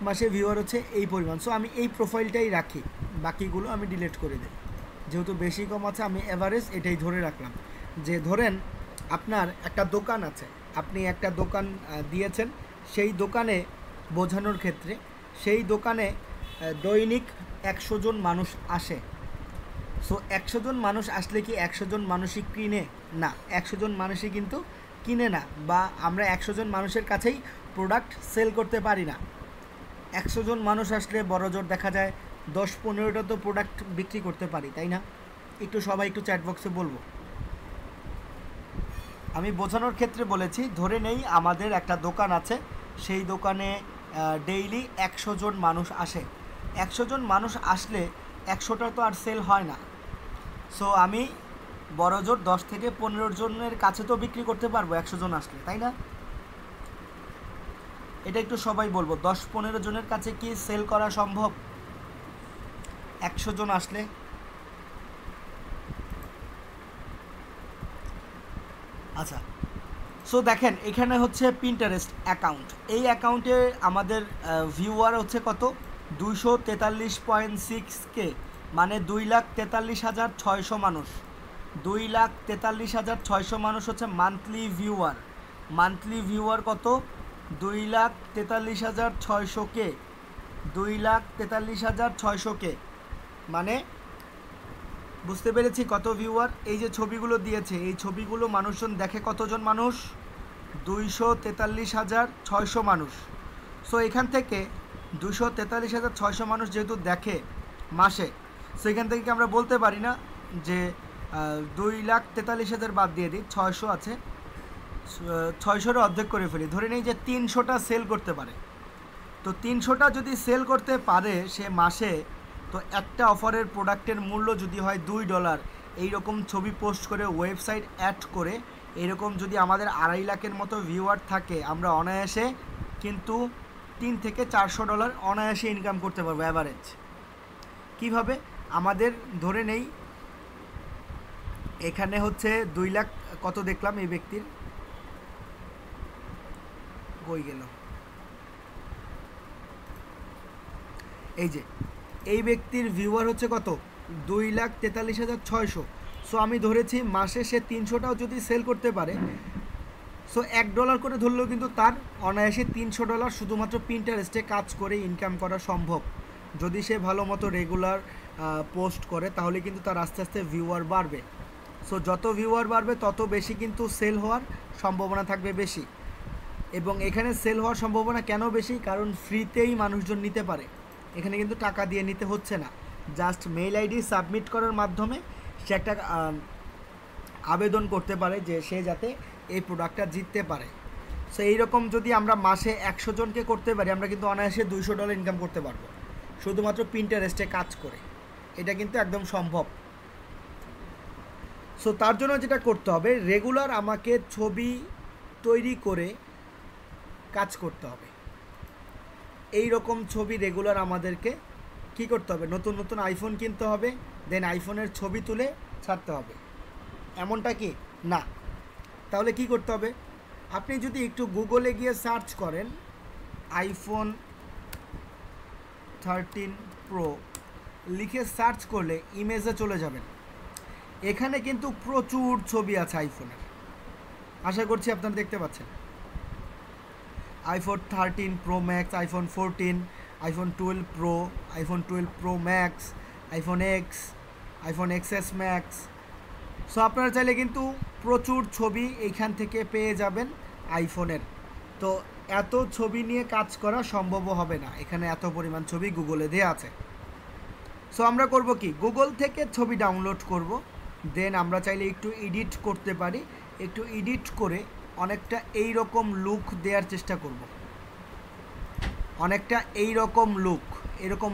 মাসে ভিউয়ার হচ্ছে এই পরিমাণ। সো আমি এই প্রোফাইলটাই রাখি, বাকিগুলো আমি ডিলিট করে দিই। যেহেতু বেশি কম আছে আমি এভারেজ এটাই ধরে রাখলাম। যে ধরেন আপনার একটা দোকান আছে, আপনি একটা দোকান দিয়েছেন, সেই দোকানে বোঝানোর ক্ষেত্রে সেই দোকানে দৈনিক 100 জন মানুষ আসে। সো 100 জন মানুষ আসলে কি 100 জন মানুষই কিনে? না, 100 জন মানুষই কিন্তু কিনে না, বা আমরা 100 জন মানুষের কাছেই প্রোডাক্ট সেল করতে পারি না। 100 জন মানুষ আসলে বড় জোর দেখা যায় 10-15টা তো প্রোডাক্ট বিক্রি করতে পারি, তাই না? একটু সবাই একটু চ্যাট বক্সে বলবো। আমি বোঝানোর ক্ষেত্রে বলেছি, ধরে নেই আমাদের একটা দোকান আছে, সেই দোকানে ডেইলি 100 জন মানুষ আসে। 100 জন মানুষ আসলে 100টা তো আর সেল হয় না। সো আমি বড় জোর 10 থেকে 15 জনের কাছে তো বিক্রি করতে পারবো 100 জন আসলে, তাই না? এটা একটু সবাই বলবো, 10-15 জনের কাছে কি সেল করা সম্ভব 100 জন আসলে? আচ্ছা, সো দেখেন এখানে হচ্ছে পিন্টারেস্ট অ্যাকাউন্ট, এই অ্যাকাউন্টে আমাদের ভিউয়ার হচ্ছে কত 243.6K, মানে 2,43,600 মানুষ। 2,43,600 মানুষ হচ্ছে মান্থলি ভিউয়ার কত 2,43,600K, 2,43,600K, মানে বুঝতে পেরেছি কত ভিউয়ার। এই যে ছবিগুলো দিয়েছে, এই ছবিগুলো মানুষজন দেখে কতজন মানুষ 243,600 মানুষ। সো এখান থেকে 243,600 মানুষ যেহেতু দেখে মাসে, সো এখান থেকে আমরা বলতে পারি না যে 2,43,000 বাদ দিয়ে দিই, 600 আছে, 600-এর অর্ধেক করে ফেলি, ধরে নিই যে 300টা সেল করতে পারে। তো 300টা যদি সেল করতে পারে সে মাসে, তো একটা অফারের প্রোডাক্টের মূল্য যদি হয় $2, এইরকম ছবি পোস্ট করে ওয়েবসাইট অ্যাড করে এরকম যদি আমাদের 2.5 লাখের মতো ভিউয়ার থাকে, আমরা অনায়াসে কিন্তু $300 থেকে $400 অনায়াসে ইনকাম করতে পারবো অ্যাভারেজ। কীভাবে? আমাদের ধরে নেই এখানে হচ্ছে 2 লাখ কত দেখলাম এই ব্যক্তির, কই গেল, এই যে এই ব্যক্তির ভিউয়ার হচ্ছে কত 2,43,600। সো আমি ধরেছি মাসে সে 300টাও যদি সেল করতে পারে, সো $1 করে ধরলেও কিন্তু তার অনায়াসে $300 শুধুমাত্র পিন্টারেস্টে কাজ করে ইনকাম করা সম্ভব। যদি সে ভালো মতো রেগুলার পোস্ট করে তাহলে কিন্তু তার আস্তে আস্তে ভিউয়ার বাড়বে। সো যত ভিউয়ার বাড়বে তত বেশি কিন্তু সেল হওয়ার সম্ভাবনা থাকবে বেশি। এবং এখানে সেল হওয়ার সম্ভাবনা কেন বেশি? কারণ ফ্রিতেই মানুষজন নিতে পারে, এখানে কিন্তু টাকা দিয়ে নিতে হচ্ছে না। জাস্ট মেইল আইডি সাবমিট করার মাধ্যমে সে একটা আবেদন করতে পারে যে সে যাতে এই প্রোডাক্টটা জিততে পারে। সো এইরকম যদি আমরা মাসে 100 জনকে করতে পারি, আমরা কিন্তু অনায়াসে $200 ইনকাম করতে পারবো শুধুমাত্র পিন্টারেস্টে কাজ করে। এটা কিন্তু একদম সম্ভব। সো তার জন্য যেটা করতে হবে, রেগুলার আমাকে ছবি তৈরি করে কাজ করতে হবে। এই রকম ছবি রেগুলার আমাদেরকে কি করতে হবে, নতুন নতুন আইফোন কিনতে হবে, দেন আইফোনের ছবি তুলে ছাড়তে হবে, এমনটা কি না? তাহলে কি করতে হবে? আপনি যদি একটু গুগলে গিয়ে সার্চ করেন আইফোন 13 প্রো লিখে সার্চ করলে ইমেজে চলে যাবেন। এখানে কিন্তু প্রচুর ছবি আছে আইফোনের, আশা করছি আপনারা দেখতে পাচ্ছেন। IPhone 13 pro max, iPhone 14, iPhone 12 pro, iPhone 12 pro max, iPhone x, iPhone XS max. So আপনারা চাইলে কিন্তু প্রচুর ছবি এইখান থেকে পেয়ে যাবেন আইফোনের। তো এত ছবি নিয়ে কাজ করা সম্ভব হবে না, এখানে এত পরিমাণ ছবি গুগলে দেওয়া আছে। সো আমরা করব কি, গুগল থেকে ছবি ডাউনলোড করব, দেন আমরা চাইলে একটু এডিট করতে পারি, একটু এডিট করে অনেকটা এই রকম লুক দেওয়ার চেষ্টা করব, অনেকটা এই রকম লুক, এরকম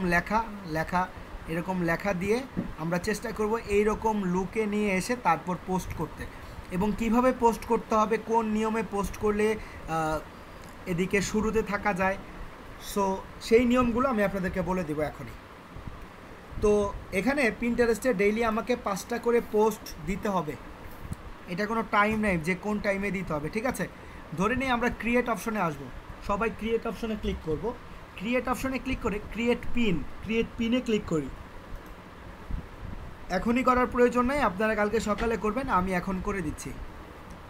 এরকম লেখা দিয়ে আমরা চেষ্টা করব এই রকম লুকে নিয়ে এসে তারপর পোস্ট করতে। এবং কিভাবে পোস্ট করতে হবে, কোন নিয়মে পোস্ট করলে এদিকে শুরুতে থাকা যায়, সো সেই নিয়মগুলো আমি আপনাদেরকে বলে দেবো এখনই। তো এখানে পিন্টারেস্টে ডেইলি আমাকে 5টা করে পোস্ট দিতে হবে, এটা কোনো টাইম নেই যে কোন টাইমে দিতে হবে, ঠিক আছে। ধরে নিই আমরা ক্রিয়েট অপশনে আসব, সবাই ক্রিয়েট অপশনে ক্লিক করব, ক্রিয়েট অপশনে ক্লিক করে ক্রিয়েট পিনে ক্লিক করি। এখনই করার প্রয়োজন নেই, আপনারা কালকে সকালে করবেন, আমি এখন করে দিচ্ছি।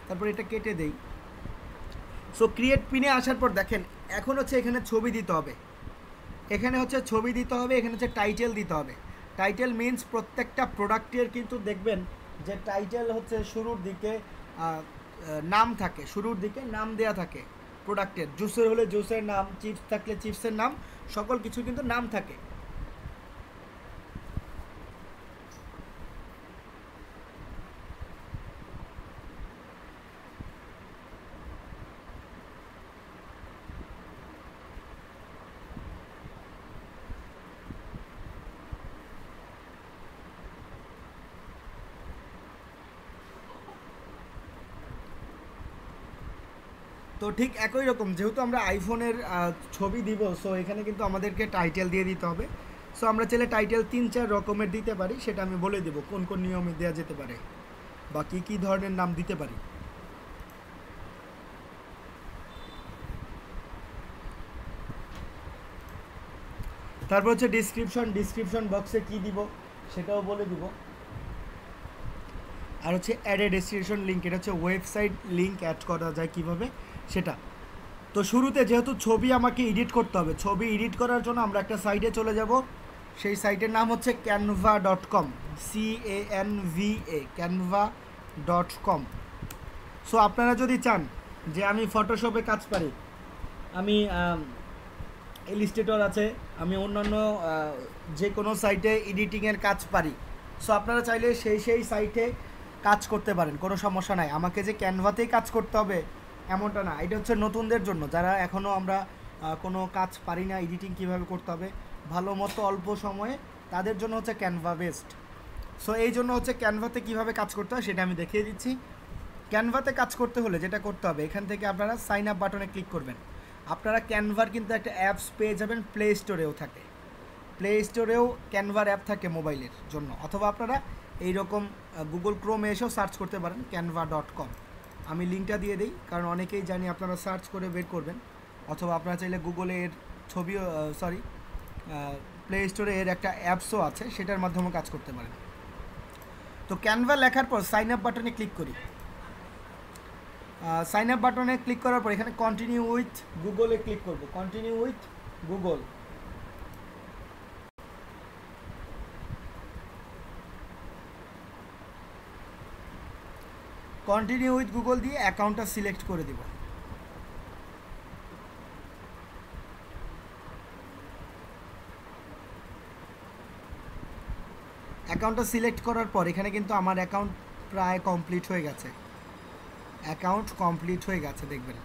তারপর এটা কেটে দেই। সো ক্রিয়েট পিনে আসার পর দেখেন এখন হচ্ছে এখানে ছবি দিতে হবে, এখানে হচ্ছে ছবি দিতে হবে, এখানে হচ্ছে টাইটেল দিতে হবে। টাইটেল মিনস প্রত্যেকটা প্রোডাক্টের কিন্তু দেখবেন যে টাইটেল হচ্ছে শুরুর দিকে নাম থাকে, শুরুর দিকে নাম দেয়া থাকে প্রোডাক্টের। জুসের হলে জুসের নাম, চিপস থাকলে চিপসের নাম, সকল কিছু কিন্তু নাম থাকে। তো ঠিক একই রকম, যেহেতু আমরা আইফোনের ছবি দিব, সো এখানে কিন্তু আমাদেরকে টাইটেল দিয়ে দিতে হবে। সো আমরা চাইলে টাইটেল 3-4 রকমের দিতে পারি, সেটা আমি বলে দেবো কোন কোন নিয়মে দেওয়া যেতে পারে বা কী কী ধরনের নাম দিতে পারি। তারপর হচ্ছে ডিসক্রিপশন বক্সে কী দিব সেটাও বলে দিব। আর হচ্ছে অ্যাড এ ডেস্টিনেশন লিঙ্ক, এটা হচ্ছে ওয়েবসাইট লিঙ্ক অ্যাড করা যায় কীভাবে সেটা। তো শুরুতে যেহেতু ছবি আমাকে এডিট করতে হবে, ছবি এডিট করার জন্য আমরা একটা সাইটে চলে যাব, সেই সাইটের নাম হচ্ছে canva.com, canva.com। সো আপনারা যদি চান যে আমি ফটোশপে কাজ পারি, আমি ইলাস্ট্রেটর আছে, আমি অন্যান্য যে কোনো সাইটে এডিটিংয়ের কাজ পারি, সো আপনারা চাইলে সেই সাইটে কাজ করতে পারেন, কোনো সমস্যা নাই। আমাকে যে ক্যানভাতেই কাজ করতে হবে এমনটা না, এটা হচ্ছে নতুনদের জন্য, যারা এখনও আমরা কোনো কাজ পারি না, এডিটিং কীভাবে করতে হবে ভালো মতো অল্প সময়ে, তাদের জন্য হচ্ছে ক্যানভা বেস্ট। সো এই জন্য হচ্ছে ক্যানভাতে কীভাবে কাজ করতে হয় সেটা আমি দেখিয়ে দিচ্ছি। ক্যানভাতে কাজ করতে হলে যেটা করতে হবে, এখান থেকে আপনারা সাইন আপ বাটনে ক্লিক করবেন। আপনারা ক্যানভার কিন্তু একটা অ্যাপস পেয়ে যাবেন, প্লে স্টোরেও থাকে, প্লে স্টোরেও ক্যানভার অ্যাপ থাকে মোবাইলের জন্য, অথবা আপনারা এইরকম গুগল ক্রোমে এসেও সার্চ করতে পারেন canva.com। আমি লিঙ্কটা দিয়ে দিই, কারণ অনেকেই জানি আপনারা সার্চ করে বের করবেন, অথবা আপনারা চাইলে গুগলে এর ছবিও প্লে স্টোরে এর একটা অ্যাপসও আছে, সেটার মাধ্যমে কাজ করতে পারেন। তো ক্যানভা লেখার পর সাইন আপ বাটনে ক্লিক করি। সাইন আপ বাটনে ক্লিক করার পর এখানে কন্টিনিউ উইথ গুগলে ক্লিক করব, continue with Google. Continue with Google দিয়ে অ্যাকাউন্টটা সিলেক্ট করে দিব। অ্যাকাউন্টটা সিলেক্ট করার পর এখানে কিন্তু আমার অ্যাকাউন্ট প্রায় কমপ্লিট হয়ে গেছে, অ্যাকাউন্ট কমপ্লিট হয়ে গেছে দেখবেন।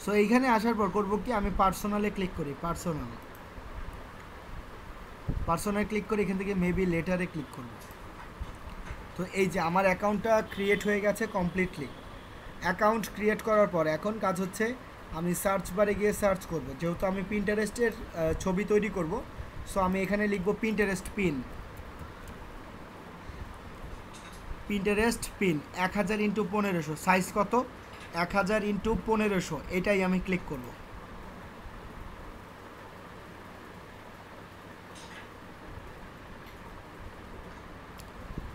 সো এইখানে আসার পর করব কি, আমি পার্সোনালে ক্লিক করি, পার্সোনাল ক্লিক করে এখান থেকে মেবি লেটারে ক্লিক করব। তো এই যে আমার অ্যাকাউন্টটা ক্রিয়েট হয়ে গেছে কমপ্লিটলি। অ্যাকাউন্ট ক্রিয়েট করার পর এখন কাজ হচ্ছে আমি সার্চ বারে গিয়ে সার্চ করব, যেহেতু আমি পিন্টারেস্টের ছবি তৈরি করব, সো আমি এখানে লিখব পিন্টারেস্ট পিন 1000x1500, সাইজ কত 1000x1500, এটাই আমি ক্লিক করব।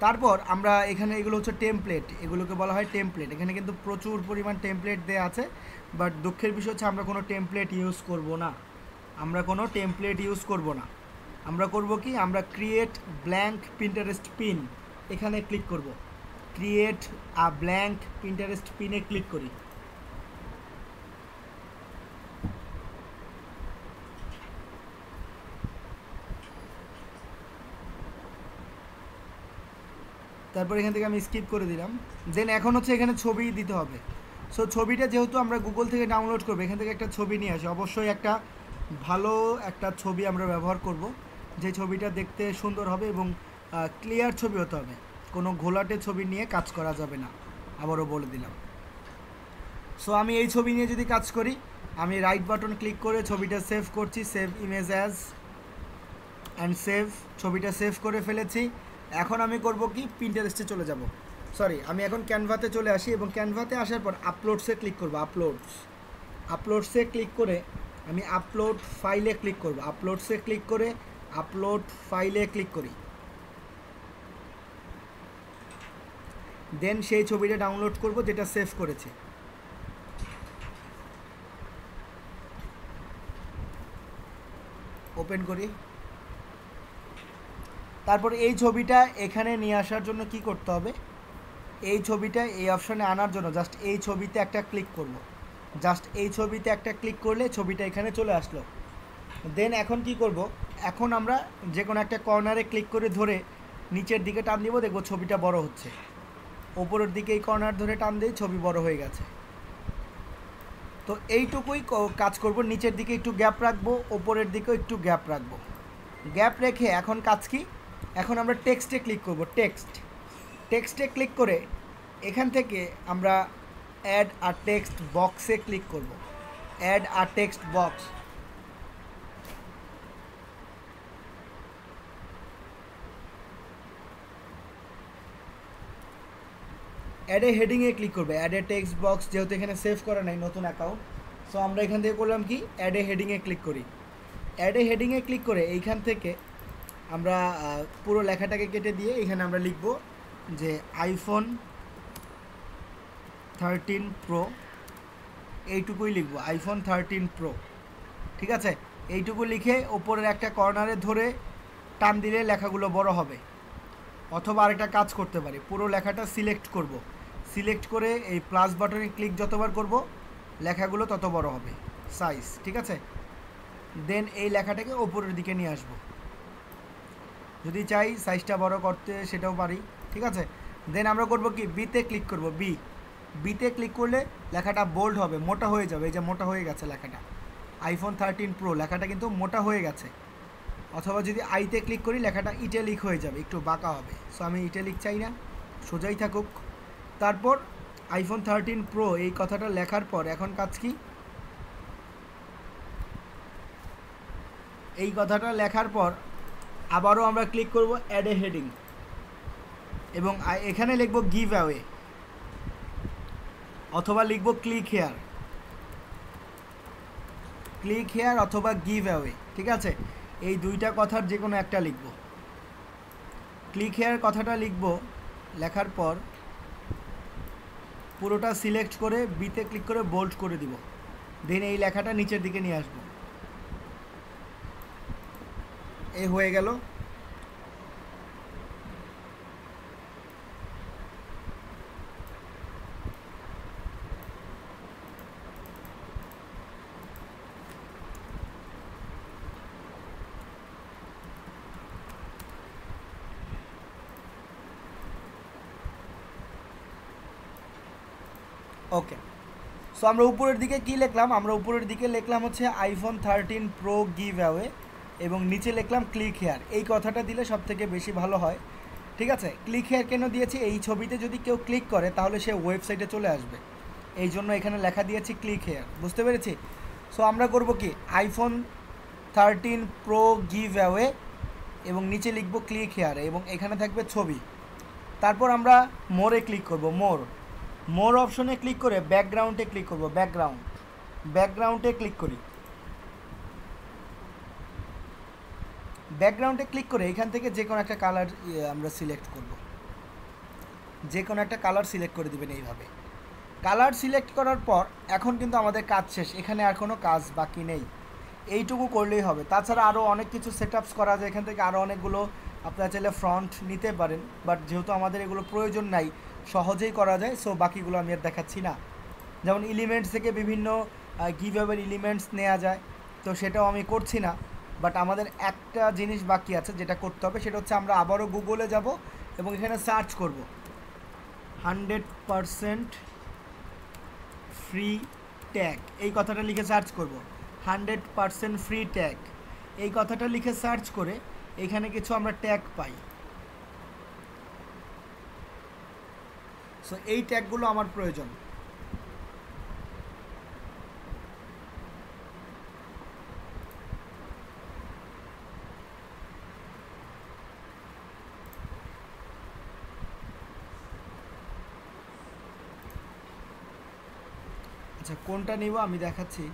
তারপর আমরা এখানে এগুলো হচ্ছে টেমপ্লেট, এগুলোকে বলা হয় টেমপ্লেট। এখানে কিন্তু প্রচুর পরিমাণ টেমপ্লেট দেওয়া আছে, বাট দুঃখের বিষয় হচ্ছে আমরা কোনো টেমপ্লেট ইউজ করব না, আমরা করব কি, আমরা ক্রিয়েট ব্ল্যাঙ্ক পিন্টারেস্ট পিন এখানে ক্লিক করব। ক্রিয়েট আ ব্ল্যাঙ্ক পিন্টারেস্ট পিনে ক্লিক করি। তারপর এখান থেকে আমি স্কিপ করে দিলাম। দেন এখন হচ্ছে এখানে ছবি দিতে হবে। সো ছবিটা যেহেতু আমরা গুগল থেকে ডাউনলোড করবো, এখান থেকে একটা ছবি নিয়ে আসি। অবশ্যই একটা ভালো একটা ছবি আমরা ব্যবহার করব, যে ছবিটা দেখতে সুন্দর হবে এবং ক্লিয়ার ছবি হতে হবে। কোনো ঘোলাটে ছবি নিয়ে কাজ করা যাবে না, আবারও বলে দিলাম। সো আমি এই ছবি নিয়ে যদি কাজ করি, আমি রাইট বাটন ক্লিক করে ছবিটা সেভ করছি, save image as and save. ছবিটা সেভ করে ফেলেছি। এখন আমি করব কি, পিন্টারেস্টে চলে যাব। সরি, আমি এখন ক্যানভাতে চলে আসি এবং ক্যানভাতে আসার পর আপলোডসে ক্লিক করব। আপলোডসে ক্লিক করে আমি আপলোড ফাইলে ক্লিক করব। আপলোডসে ক্লিক করে আপলোড ফাইলে ক্লিক করি। দেন সেই ছবিটা ডাউনলোড করব যেটা সেভ করেছি। ওপেন করি। তারপর এই ছবিটা এখানে নিয়ে আসার জন্য কি করতে হবে, এই ছবিটা এই অপশানে আনার জন্য জাস্ট এই ছবিতে একটা ক্লিক করব। জাস্ট এই ছবিতে একটা ক্লিক করলে ছবিটা এখানে চলে আসলো। দেন এখন কি করব, এখন আমরা যে কোনো একটা কর্নারে ক্লিক করে ধরে নিচের দিকে টান দিব, দেখব ছবিটা বড় হচ্ছে। ওপরের দিকে এই কর্নার ধরে টান দিই, ছবি বড় হয়ে গেছে। তো এইটুকুই কাজ করব। নিচের দিকে একটু গ্যাপ রাখবো, ওপরের দিকেও একটু গ্যাপ রাখবো। গ্যাপ রেখে এখন কাজ কি, এখন আমরা টেক্সটে ক্লিক করব। টেক্সটে ক্লিক করে এখান থেকে আমরা অ্যাড আ টেক্সট বক্সে ক্লিক করব। Add a text box. Add a হেডিংয়ে ক্লিক করবে। অ্যাড এ টেক্সট বক্স, যেহেতু এখানে সেভ করা নাই নতুন অ্যাকাউন্ট, সো আমরা এখান থেকে করলাম কি, অ্যাড এ হেডিংয়ে ক্লিক করি। অ্যাড এ হেডিংয়ে ক্লিক করে এইখান থেকে আমরা পুরো লেখাটাকে কেটে দিয়ে এখানে আমরা লিখব যে আইফোন 13 প্রো, এইটুকুই লিখব, আইফোন 13 প্রো। ঠিক আছে, এইটুকু লিখে ওপরের একটা কর্নারে ধরে টান দিলে লেখাগুলো বড় হবে। অথবা আরেকটা কাজ করতে পারি, পুরো লেখাটা সিলেক্ট করব। সিলেক্ট করে এই প্লাস বাটনে ক্লিক যতবার করব লেখাগুলো তত বড় হবে সাইজ। ঠিক আছে, দেন এই লেখাটাকে ওপরের দিকে নিয়ে আসব। যদি চাই সাইজটা বড় করতে সেটাও পারি। ঠিক আছে, দেন আমরা করব কি, বিতে ক্লিক করব। বিতে ক্লিক করলে লেখাটা বোল্ড হবে, মোটা হয়ে যাবে। এই যে মোটা হয়ে গেছে লেখাটা, আইফোন 13 প্রো লেখাটা কিন্তু মোটা হয়ে গেছে। অথবা যদি আইতে ক্লিক করি লেখাটা ইটালিক হয়ে যাবে, একটু বাঁকা হবে। সো আমি ইটালিক চাই না, সোজাই থাকুক। তারপর আইফোন 13 প্রো এই কথাটা লেখার পর এখন কাজ কি, এই কথাটা লেখার পর আবারও আমরা ক্লিক করব অ্যাড এ হেডিং এবং এখানে লিখব গিভ অ্যাওয়ে অথবা লিখব ক্লিক হেয়ার অথবা গিভ অ্যাওয়ে। ঠিক আছে, এই দুইটা কথার যে কোনো একটা লিখব। ক্লিক হেয়ার কথাটা লিখব, লেখার পর পুরোটা সিলেক্ট করে বিতে ক্লিক করে বোল্ড করে দিব। দেন এই লেখাটা নিচের দিকে নিয়ে আসব। এই হয়ে গেল। ওকে, সো আমরা উপরের দিকে কি লিখলাম, আমরা উপরের দিকে লিখলাম হচ্ছে আইফোন 13 প্রো গিভ অ্যাওয়ে এবং নিচে লিখলাম ক্লিক হেয়ার। এই কথাটা দিলে সবথেকে বেশি ভালো হয়। ঠিক আছে, ক্লিক হেয়ার কেন দিয়েছি, এই ছবিতে যদি কেউ ক্লিক করে তাহলে সে ওয়েবসাইটে চলে আসবে, এই জন্য এখানে লেখা দিয়েছি ক্লিক হেয়ার। বুঝতে পেরেছি? সো আমরা করব কি, আইফোন 13 প্রো গিভ অ্যাওয়ে এবং নিচে লিখব ক্লিক হেয়ার এবং এখানে থাকবে ছবি। তারপর আমরা মোরে ক্লিক করব। মোর অপশনে ক্লিক করে ব্যাকগ্রাউন্ডে ক্লিক করব। ব্যাকগ্রাউন্ডে ক্লিক করি। ব্যাকগ্রাউন্ডে ক্লিক করে এখান থেকে যে কোনো একটা কালার আমরা সিলেক্ট করব। যে কোনো একটা কালার সিলেক্ট করে দিবেন এইভাবে। কালার সিলেক্ট করার পর এখন কিন্তু আমাদের কাজ শেষ, এখানে আর কোনো কাজ বাকি নেই। এইটুকু করলেই হবে। তাছাড়া আরও অনেক কিছু সেটআপস করা যায়, এখান থেকে আরও অনেকগুলো আপনারা চাইলে ফ্রন্ট নিতে পারেন, বাট যেহেতু আমাদের এগুলো প্রয়োজন নাই, সহজেই করা যায়, সো বাকিগুলো আমি আর দেখাচ্ছি না। যেমন এলিমেন্টস থেকে বিভিন্ন গিভঅ্যাওয়ের এলিমেন্টস নেওয়া যায়, তো সেটাও আমি করছি না। বাট আমাদের একটা জিনিস বাকি আছে যেটা করতে হবে, সেটা হচ্ছে আমরা আবারও গুগলে যাব এবং এখানে সার্চ করব 100% ফ্রি ট্যাগ, এই কথাটা লিখে সার্চ করব। 100% ফ্রি ট্যাগ এই কথাটা লিখে সার্চ করে এখানে কিছু আমরা ট্যাগ পাই। সো এই ট্যাগগুলো আমার প্রয়োজন। আচ্ছা, কোনটা নিব আমি দেখাচ্ছি।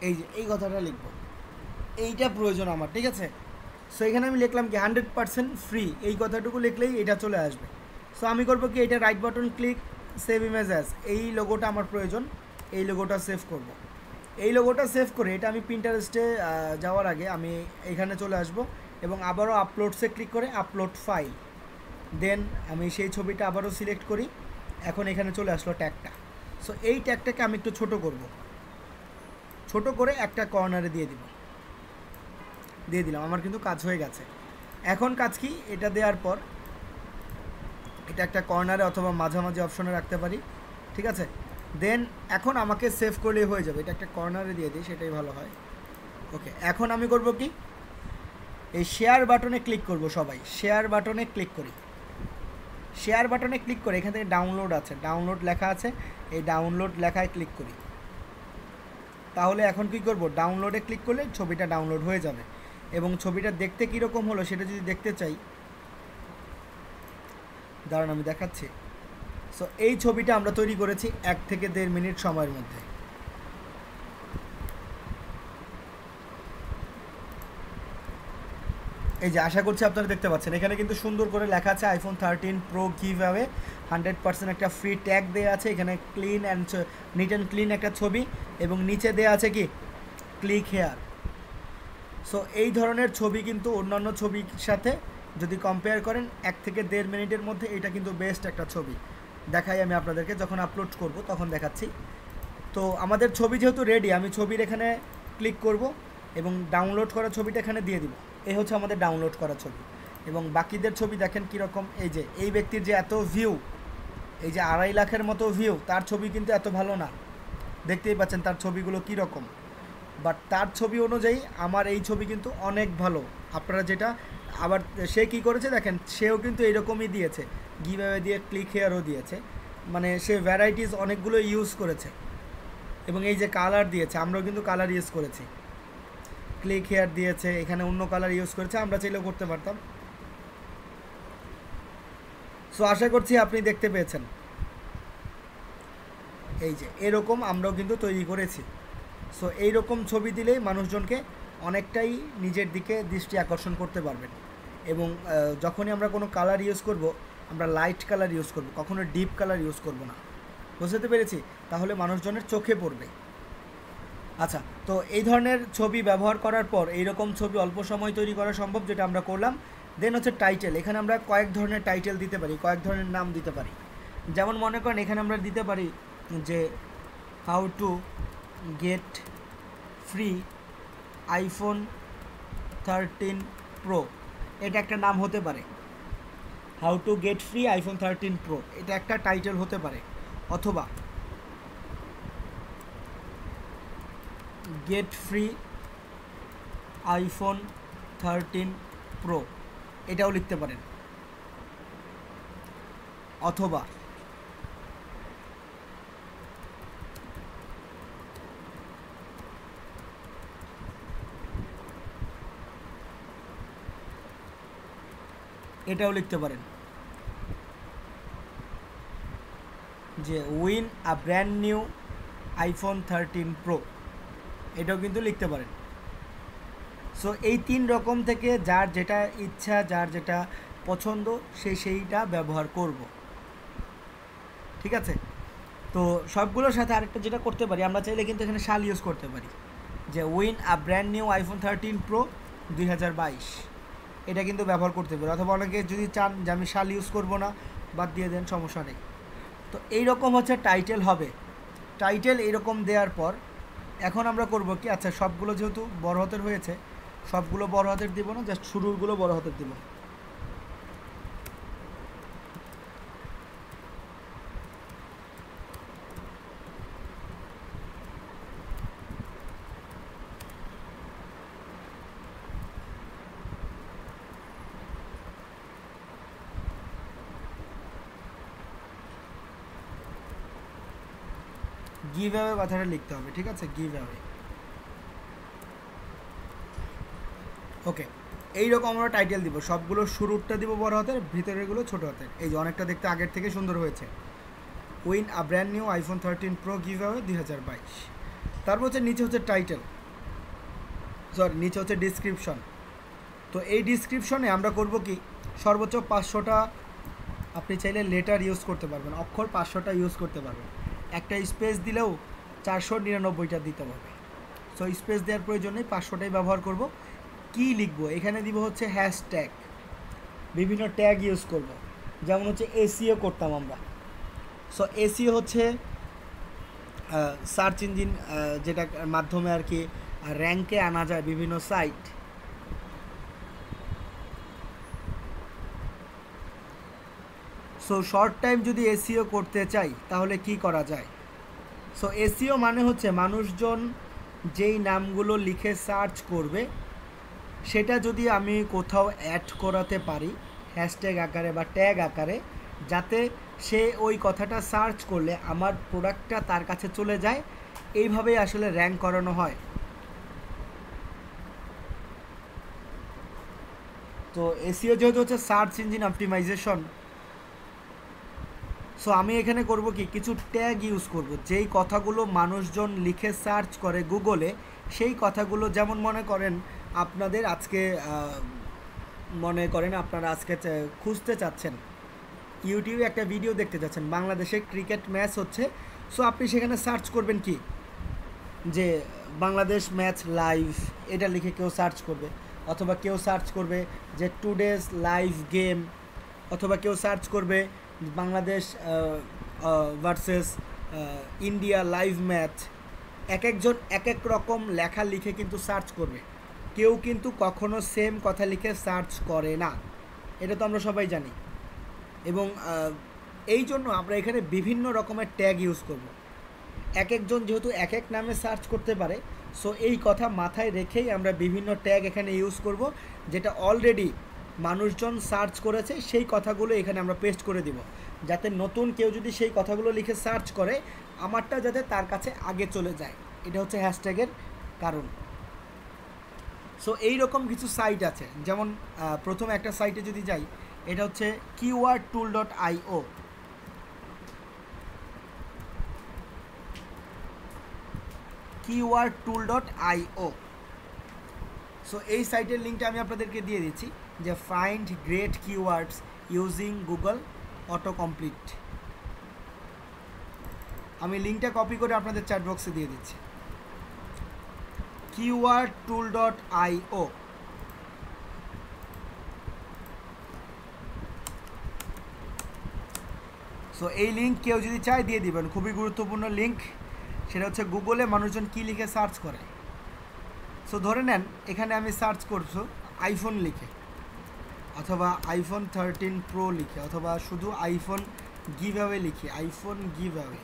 এই যে এই কথাটা লিখবো, এইটা প্রয়োজন আমার, ঠিক আছে। সো এখানে আমি লিখলাম কি 100% ফ্রি, এই কথাটুকু লিখলেই এটা চলে আসবে। সো আমি করবো কি, এটা right button click, save image as, এই লোগোটা আমার প্রয়োজন, এই লোগোটা সেভ করব। এই লোগোটা সেভ করে এটা আমি পিন্টারেস্টে যাওয়ার আগে আমি এখানে চলে আসব এবং আবারও আপলোডসে ক্লিক করে আপলোড ফাইল, দেন আমি সেই ছবিটা আবারও সিলেক্ট করি। এখন এখানে চলে আসলো ট্যাগটা। সো এই ট্যাগটাকে আমি একটু ছোট করব, ছোট করে একটা কর্নারে দিয়ে দিলাম। আমার কিন্তু কাজ হয়ে গেছে। এখন কাজ কি, এটা দেওয়ার পর এটা একটা কর্নারে অথবা মাঝামাঝি অপশনে রাখতে পারি, ঠিক আছে। দেন এখন আমাকে সেভ করলেই হয়ে যাবে। এটা একটা কর্নারে দিয়ে দিই, সেটাই ভালো হয়। ওকে, এখন আমি করব কি, এই শেয়ার বাটনে ক্লিক করব। সবাই শেয়ার বাটনে ক্লিক করি। শেয়ার বাটনে ক্লিক করে এখান থেকে ডাউনলোড আছে, ডাউনলোড লেখা আছে, এই ডাউনলোড লেখায় ক্লিক করি। তাহলে এখন কি করব, ডাউনলোডে ক্লিক করলে ছবিটা ডাউনলোড হয়ে যাবে। এবং ছবিটা দেখতে কীরকম হলো সেটা যদি দেখতে চাই, দাঁড়ান আমি দেখাচ্ছি। সো এই ছবিটা আমরা তৈরি করেছি 1 থেকে 1.5 মিনিট সময়ের মধ্যে। এই যে আশা করছি আপনারা দেখতে পাচ্ছেন, এখানে কিন্তু সুন্দর করে লেখা আছে আইফোন 13 প্রো গিভঅ্যাওয়ে 100% একটা ফ্রি ট্যাগ দেওয়া আছে। এখানে clean and neat and clean একটা ছবি এবং নিচে দেওয়া আছে কি, ক্লিক হেয়ার। সো এই ধরনের ছবি কিন্তু অন্যান্য ছবির সাথে যদি কম্পেয়ার করেন 1 থেকে 1.5 মিনিটের মধ্যে এটা কিন্তু বেস্ট একটা ছবি। দেখাই আমি আপনাদেরকে, যখন আপলোড করব তখন দেখাচ্ছি। তো আমাদের ছবি যেহেতু রেডি, আমি ছবির এখানে ক্লিক করব এবং ডাউনলোড করা ছবিটা এখানে দিয়ে দিব। এই হচ্ছে আমাদের ডাউনলোড করা ছবি। এবং বাকিদের ছবি দেখেন কীরকম, এই যে এই ব্যক্তির যে এত ভিউ, এই যে 2.5 লাখের মতো ভিউ, তার ছবি কিন্তু এত ভালো না। দেখতেই পাচ্ছেন তার ছবিগুলো কীরকম, বাট তার ছবি অনুযায়ী আমার এই ছবি কিন্তু অনেক ভালো। আপনারা যেটা আবার সে কী করেছে দেখেন, সেও কিন্তু এইরকমই দিয়েছে, গিভঅ্যাওয়ে দিয়ে ক্লিক হেয়ারও দিয়েছে, মানে সে ভ্যারাইটিস অনেকগুলো ইউজ করেছে। এবং এই যে কালার দিয়েছে, আমরাও কিন্তু কালার ইউজ করেছি, ক্লিক হেয়ার দিয়েছে, এখানে অন্য কালার ইউজ করেছে, আমরা চাইলেও করতে পারতাম। সো আশা করছি আপনি দেখতে পেয়েছেন, এই যে এরকম আমরাও কিন্তু তৈরি করেছি। সো এইরকম ছবি দিলেই মানুষজনকে অনেকটাই নিজের দিকে দৃষ্টি আকর্ষণ করতে পারবেন। এবং যখনই আমরা কোনো কালার ইউজ করব, আমরা লাইট কালার ইউজ করব, কখনো ডিপ কালার ইউজ করব না। বুঝতে পেরেছি? তাহলে মানুষজনের চোখে পড়বে। আচ্ছা, তো এই ধরনের ছবি ব্যবহার করার পর এইরকম ছবি অল্প সময় তৈরি করা সম্ভব, যেটা আমরা করলাম। দেন হচ্ছে টাইটেল, এখানে আমরা কয়েক ধরনের টাইটেল দিতে পারি, কয়েক ধরনের নাম দিতে পারি। যেমন মনে করেন এখানে আমরা দিতে পারি যে how to get free iPhone 13 pro, এটা একটা নাম হতে পারে। How to get free iPhone 13 pro, এটা একটা টাইটেল হতে পারে। অথবা গেট ফ্রি আইফোন 13 প্রো, এটাও লিখতে পারেন। অথবা এটাও লিখতে পারেন যে উইন আ ব্র্যান্ড নিউ আইফোন 13 প্রো, এটাও কিন্তু লিখতে পারেন। সো এই 3 রকম থেকে যার যেটা ইচ্ছা, যার যেটা পছন্দ সেইটা ব্যবহার করব, ঠিক আছে। তো সবগুলোর সাথে আরেকটা যেটা করতে পারি, আমরা চাইলে কিন্তু এখানে সাল ইউজ করতে পারি যে উইন আ ব্র্যান্ড নিউ আইফোন 13 প্রো 2022, এটা কিন্তু ব্যবহার করতে পারি। অথবা অনেকে যদি চান যে আমি সাল ইউজ করব না, বাদ দিয়ে দেন, সমস্যা নেই। তো এইরকম হচ্ছে টাইটেল হবে। টাইটেল এইরকম দেওয়ার পর এখন আমরা করব কি, আচ্ছা সবগুলো যেহেতু বড় হাতের হয়েছে, সবগুলো বড় হাতের দিব না, জাস্ট শুরুরগুলো বড় হাতের দিব। গিভ অ্যাওয়ে কথাটা লিখতে হবে, ঠিক আছে, গিভ অ্যাওয়ে। ওকে, এইরকম আমরা টাইটেল দিব, সবগুলো শুরুরটা দিব বড় হাতের, ভিতরেরগুলো ছোট হাতের। এই যে অনেকটা দেখতে আগের থেকে সুন্দর হয়েছে। উইন আ brand new iPhone 13 pro give away 2022। তারপর হচ্ছে নিচে হচ্ছে টাইটেল, সরি নিচে হচ্ছে ডিসক্রিপশন। তো এই ডিসক্রিপশনে আমরা করব কি, সর্বোচ্চ 500টা আপনি চাইলে লেটার ইউজ করতে পারবেন, অক্ষর 500টা ইউজ করতে পারবেন। একটা স্পেস দিলেও 499টা দিতে হবে। সো স্পেস দেওয়ার প্রয়োজন নেই, 500টাই ব্যবহার করব। কি লিখব, এখানে দিব হচ্ছে হ্যাশট্যাগ, বিভিন্ন ট্যাগ ইউজ করব। যেমন হচ্ছে এসইও করতাম আমরা। সো এসইও হচ্ছে সার্চ ইঞ্জিন, যেটার মাধ্যমে আর কি র্যাঙ্কে আনা যায় বিভিন্ন সাইট। সো শর্ট টাইম যদি এসইও করতে চাই তাহলে কি করা যায়। সো এসইও মানে হচ্ছে মানুষজন যেই নামগুলো লিখে সার্চ করবে সেটা যদি আমি কোথাও অ্যাড করাতে পারি হ্যাশট্যাগ আকারে বা ট্যাগ আকারে, যাতে সে ওই কথাটা সার্চ করলে আমার প্রোডাক্টটা তার কাছে চলে যায়, এইভাবেই আসলে র্যাঙ্ক করানো হয়। তো এসইও যেহেতু হচ্ছে সার্চ ইঞ্জিন অপটিমাইজেশন, সো আমি এখানে করব কি, কিছু ট্যাগ ইউজ করব, যেই কথাগুলো মানুষজন লিখে সার্চ করে গুগলে, সেই কথাগুলো, যেমন মনে করেন আপনাদের আজকে মনে করেন আপনারা আজকে খুঁজতে চাচ্ছেন, ইউটিউবে একটা ভিডিও দেখতে চাচ্ছেন, বাংলাদেশে ক্রিকেট ম্যাচ হচ্ছে। সো আপনি সেখানে সার্চ করবেন কি, যে বাংলাদেশ ম্যাচ লাইভ, এটা লিখে কেউ সার্চ করবে। অথবা কেউ সার্চ করবে যে টুডেজ লাইভ গেম, অথবা কেউ সার্চ করবে Bangladesh versus India live match. এক একজন এক এক রকম লেখা লিখে কিন্তু সার্চ করবে, কেউ কিন্তু কখনো সেম কথা লিখে সার্চ করে না, এটা তো আমরা সবাই জানি। এবং এই জন্য আমরা এখানে বিভিন্ন রকমের ট্যাগ ইউজ করব। এক একজন যেহেতু এক এক নামে সার্চ করতে পারে, সো এই কথা মাথায় রেখেই আমরা বিভিন্ন ট্যাগ এখানে ইউজ করব, যেটা অলরেডি মানুষজন সার্চ করেছে সেই কথাগুলো এখানে আমরা পেস্ট করে দিব, যাতে নতুন কেউ যদি সেই কথাগুলো লিখে সার্চ করে আমারটা যাতে তার কাছে আগে চলে যায়। এটা হচ্ছে হ্যাশট্যাগের কারণ। সো এই রকম কিছু সাইট আছে, যেমন প্রথম একটা সাইটে যদি যাই, এটা হচ্ছে keywordtool.io। keywordtool.io। সো এই সাইটের লিঙ্কটা আমি আপনাদেরকে দিয়ে দিচ্ছি, যে find great keywords using Google auto complete. আমি লিঙ্কটা কপি করে আপনাদের চ্যাট বক্সে দিয়ে দিচ্ছি। keywordtool.io। সো এই লিঙ্ক কেউ যদি চায় দিয়ে দিবেন, খুবই গুরুত্বপূর্ণ লিঙ্ক। সেটা হচ্ছে গুগলে মানুষজন কী লিখে সার্চ করে। সো ধরে নেন এখানে আমি সার্চ করছো আইফোন লিখে, অথবা আইফোন 13 প্রো লিখে, অথবা শুধু আইফোন গিভ অ্যাওয়ে লিখে, আইফোন গিভ অ্যাওয়ে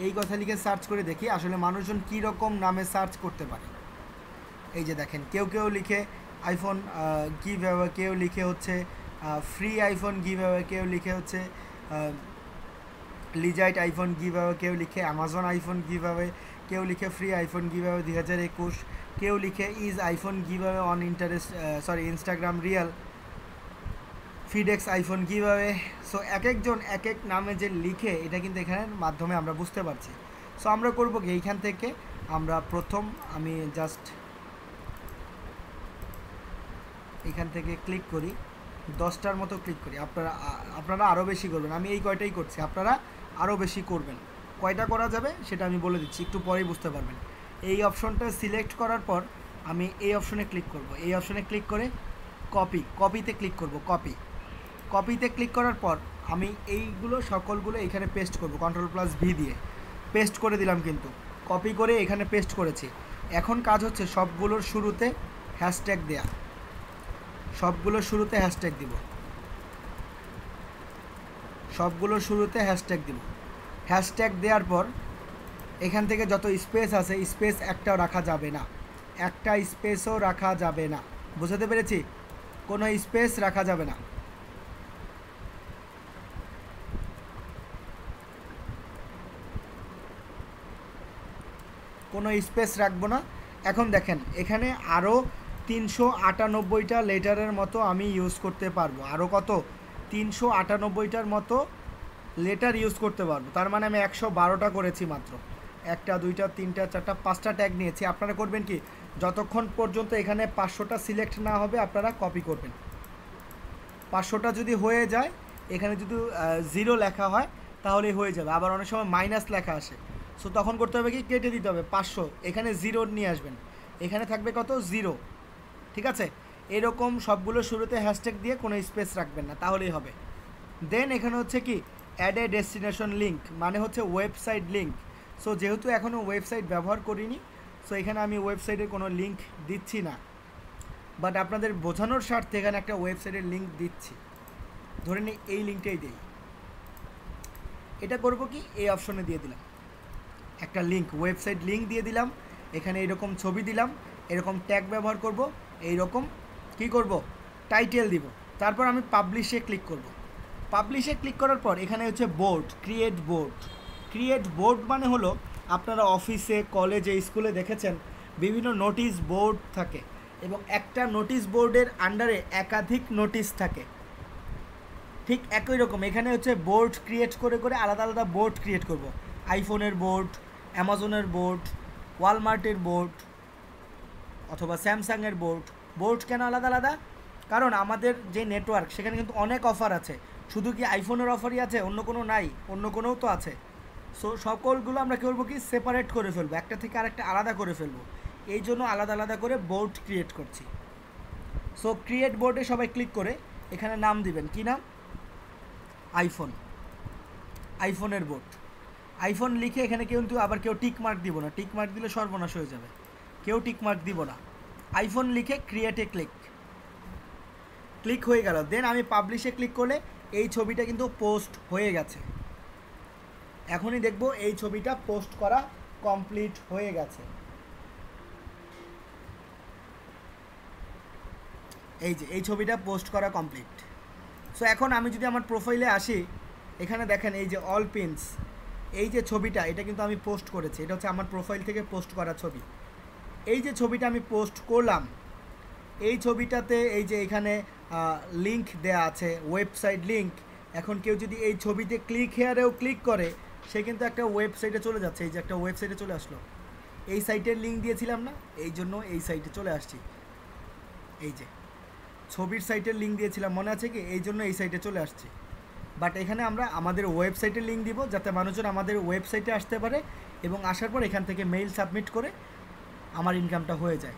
এই কথা লিখে সার্চ করে দেখি আসলে মানুষজন কী রকম নামে সার্চ করতে পারে। এই যে দেখেন, কেউ কেউ লিখে আইফোন গিভ অ্যাওয়ে, কেউ লিখে হচ্ছে ফ্রি আইফোন গিভ অ্যাওয়ে, কেউ লিখে হচ্ছে লিজাইট আইফোন গিভ অ্যাওয়ে, কেউ লিখে অ্যামাজন আইফোন গিভ অ্যাওয়ে, কেউ লিখে ফ্রি আইফোন গিভ অ্যাওয়ে 2021, কেউ লিখে is iPhone give away on interest Instagram real FedEx iPhone কীভাবে, সো এক একজন এক এক নামে যে লিখে এটা কিন্তু এখানের মাধ্যমে আমরা বুঝতে পারছি। সো আমরা করবো কি, এইখান থেকে আমরা প্রথম আমি জাস্ট এখান থেকে ক্লিক করি, 10টার মতো ক্লিক করি। আপনারা আরও বেশি করবেন, আমি এই কয়টাই করছি, আপনারা আরও বেশি করবেন। কয়টা করা যাবে সেটা আমি বলে দিচ্ছি, একটু পরেই বুঝতে পারবেন। এই অপশনটা সিলেক্ট করার পর আমি এই অপশনে ক্লিক করব, এই অপশনে ক্লিক করে কপিতে ক্লিক করব, কপিতে ক্লিক করার পর আমি এইগুলো সকলগুলো এখানে পেস্ট করব, Ctrl+V দিয়ে পেস্ট করে দিলাম, কিন্তু কপি করে এখানে পেস্ট করেছি। এখন কাজ হচ্ছে সবগুলোর শুরুতে হ্যাশট্যাগ দেয়া, সবগুলোর শুরুতে হ্যাশট্যাগ দিব, সবগুলোর শুরুতে হ্যাশট্যাগ দিব। হ্যাশট্যাগ দেওয়ার পর এখান থেকে যত স্পেস আছে স্পেস একটাও রাখা যাবে না, একটা স্পেসও রাখা যাবে না, বুঝাতে পেরেছি? কোনো স্পেস রাখা যাবে না। কোনো স্পেস রাখবো না। এখন দেখেন এখানে আরও 398টা লেটারের মতো আমি ইউজ করতে পারবো, আরও কত 398টার মতো লেটার ইউজ করতে পারবো। তার মানে আমি 112টা করেছি মাত্র, 1টা 2টা 3টা 4টা 5টা ট্যাগ নিয়েছি। আপনারা করবেন কি, যতক্ষণ পর্যন্ত এখানে 500টা সিলেক্ট না হবে আপনারা কপি করবেন। 500টা যদি হয়ে যায়, এখানে যদি 0 লেখা হয় তাহলেই হয়ে যাবে। আবার অনেক সময় মাইনাস লেখা আসে, সো তখন করতে হবে কি, কেটে দিতে হবে 500, এখানে 0 নিয়ে আসবেন, এখানে থাকবে কত 0, ঠিক আছে? এরকম সবগুলো শুরুতে হ্যাশট্যাগ দিয়ে কোনো স্পেস রাখবেন না, তাহলেই হবে। দেন এখানে হচ্ছে কি অ্যাড এ ডেস্টিনেশন লিঙ্ক, মানে হচ্ছে ওয়েবসাইট লিঙ্ক। সো যেহেতু এখনও ওয়েবসাইট ব্যবহার করিনি, সো এখানে আমি ওয়েবসাইটের কোনো লিঙ্ক দিচ্ছি না, বাট আপনাদের বোঝানোর স্বার্থে এখানে একটা ওয়েবসাইটের লিঙ্ক দিচ্ছি। ধরে নিই এই লিঙ্কটাই দিই। এটা করব কি, এই অপশনে দিয়ে দিলাম একটা লিঙ্ক, ওয়েবসাইট লিঙ্ক দিয়ে দিলাম। এখানে এরকম ছবি দিলাম, এরকম ট্যাগ ব্যবহার করব, এইরকম কি করব, টাইটেল দিব। তারপর আমি পাবলিশে ক্লিক করব। পাবলিশে ক্লিক করার পর এখানে হচ্ছে board, create board. Create board মানে হলো আপনারা অফিসে, কলেজে, স্কুলে দেখেছেন বিভিন্ন নোটিশ বোর্ড থাকে, এবং একটা নোটিশ বোর্ডের আন্ডারে একাধিক নোটিশ থাকে। ঠিক একই রকম এখানে হচ্ছে বোর্ড ক্রিয়েট করে করে আলাদা আলাদা বোর্ড ক্রিয়েট করব। আইফোনের বোর্ড, অ্যামাজনের বোর্ড, ওয়ালমার্টের বোর্ড, অথবা স্যামসাংয়ের বোর্ড। বোর্ড কেন আলাদা আলাদা? কারণ আমাদের যে নেটওয়ার্ক সেখানে কিন্তু অনেক অফার আছে, শুধু কি আইফোনের অফারই আছে, অন্য কোনো নাই, অন্য কোনোও তো আছে। সো সকলগুলো আমরা কী করবো কি, সেপারেট করে ফেলবো, একটা থেকে আরেকটা আলাদা করে ফেলবো। এই জন্য আলাদা আলাদা করে বোর্ড ক্রিয়েট করছি। সো ক্রিয়েট বোর্ডে সবাই ক্লিক করে এখানে নাম দিবেন, কি নাম, আইফোন, আইফোনের বোর্ড। আইফোন লিখে এখানে কিন্তু আবার কেউ টিক মার্ক দিব না, টিক মার্ক দিলে সর্বনাশ হয়ে যাবে, কেউ টিক মার্ক দিব না। আইফোন লিখে ক্রিয়েটে ক্লিক হয়ে গেল। দেন আমি পাবলিশে ক্লিক করলে এই ছবিটা কিন্তু পোস্ট হয়ে গেছে। এখনই দেখব এই ছবিটা পোস্ট করা কমপ্লিট হয়ে গেছে। এই যে এই ছবিটা পোস্ট করা কমপ্লিট। সো এখন আমি যদি আমার প্রোফাইলে আসি, এখানে দেখেন এই যে অল পিনস, এই যে ছবিটা, এটা কিন্তু আমি পোস্ট করেছি, এটা হচ্ছে আমার প্রোফাইল থেকে পোস্ট করা ছবি। এই যে ছবিটা আমি পোস্ট করলাম, এই ছবিটাতে এই যে এখানে লিঙ্ক দেয়া আছে, ওয়েবসাইট লিঙ্ক। এখন কেউ যদি এই ছবিতে ক্লিক হেয়ারেও ক্লিক করে, সে কিন্তু একটা ওয়েবসাইটে চলে যাচ্ছে। এই যে একটা ওয়েবসাইটে চলে আসলো, এই সাইটের লিঙ্ক দিয়েছিলাম না, এই জন্য এই সাইটে চলে আসছি। এই যে ছবির সাইটের লিঙ্ক দিয়েছিলাম, মনে আছে কি, এই জন্য এই সাইটে চলে আসছি। বাট এখানে আমরা আমাদের ওয়েবসাইটের লিঙ্ক দিব, যাতে মানুষজন আমাদের ওয়েবসাইটে আসতে পারে, এবং আসার পর এখান থেকে মেইল সাবমিট করে আমার ইনকামটা হয়ে যায়।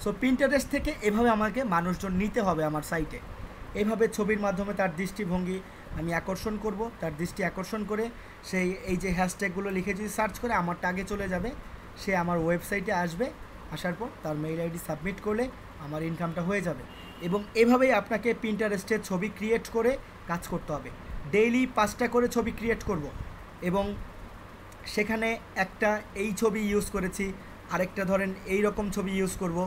সো পিন্টারেস্ট থেকে এভাবে আমাকে মানুষজন নিতে হবে আমার সাইটে। এভাবে ছবির মাধ্যমে তার দৃষ্টিভঙ্গি আমি আকর্ষণ করব, তার দৃষ্টি আকর্ষণ করে সেই এই যে হ্যাশট্যাগুলো লিখে যদি সার্চ করে আমার টাগে চলে যাবে, সে আমার ওয়েবসাইটে আসবে, আসার পর তার মেইল আইডি সাবমিট করলে আমার ইনকামটা হয়ে যাবে। এবং এভাবেই আপনাকে পিন্টারেস্টের ছবি ক্রিয়েট করে কাজ করতে হবে। ডেইলি 5টা করে ছবি ক্রিয়েট করব, এবং সেখানে একটা এই ছবি ইউজ করেছি, আরেকটা ধরেন এই রকম ছবি ইউজ করব,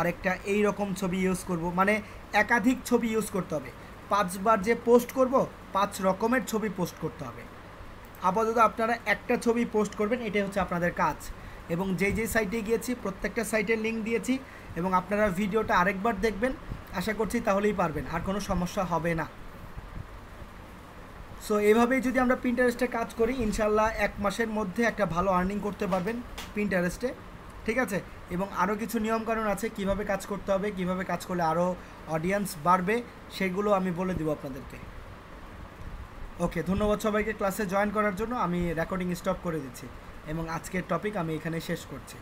আরেকটা এই রকম ছবি ইউজ করব, মানে একাধিক ছবি ইউজ করতে হবে। 5বার যে পোস্ট করব, 5 রকমের ছবি পোস্ট করতে হবে। আপাতত আপনারা একটা ছবি পোস্ট করবেন, এটাই হচ্ছে আপনাদের কাজ। এবং যেই সাইটে গিয়েছি প্রত্যেকটা সাইটের লিঙ্ক দিয়েছি, এবং আপনারা ভিডিওটা আরেকবার দেখবেন, আশা করছি তাহলেই পারবেন, আর কোনো সমস্যা হবে না। সো এইভাবেই যদি আমরা পিন্টারেস্টে কাজ করি ইনশাল্লাহ 1 মাসের মধ্যে একটা ভালো আর্নিং করতে পারবেন পিন্টারেস্টে, ঠিক আছে। এবং আরও কিছু নিয়মকানুন আছে কিভাবে কাজ করতে হবে, কিভাবে কাজ করলে আরও অডিয়েন্স বাড়বে, সেগুলো আমি বলে দেবো আপনাদেরকে। ওকে, ধন্যবাদ সবাইকে ক্লাসে জয়েন করার জন্য। আমি রেকর্ডিং স্টপ করে দিচ্ছি এবং আজকের টপিক আমি এখানে শেষ করছি।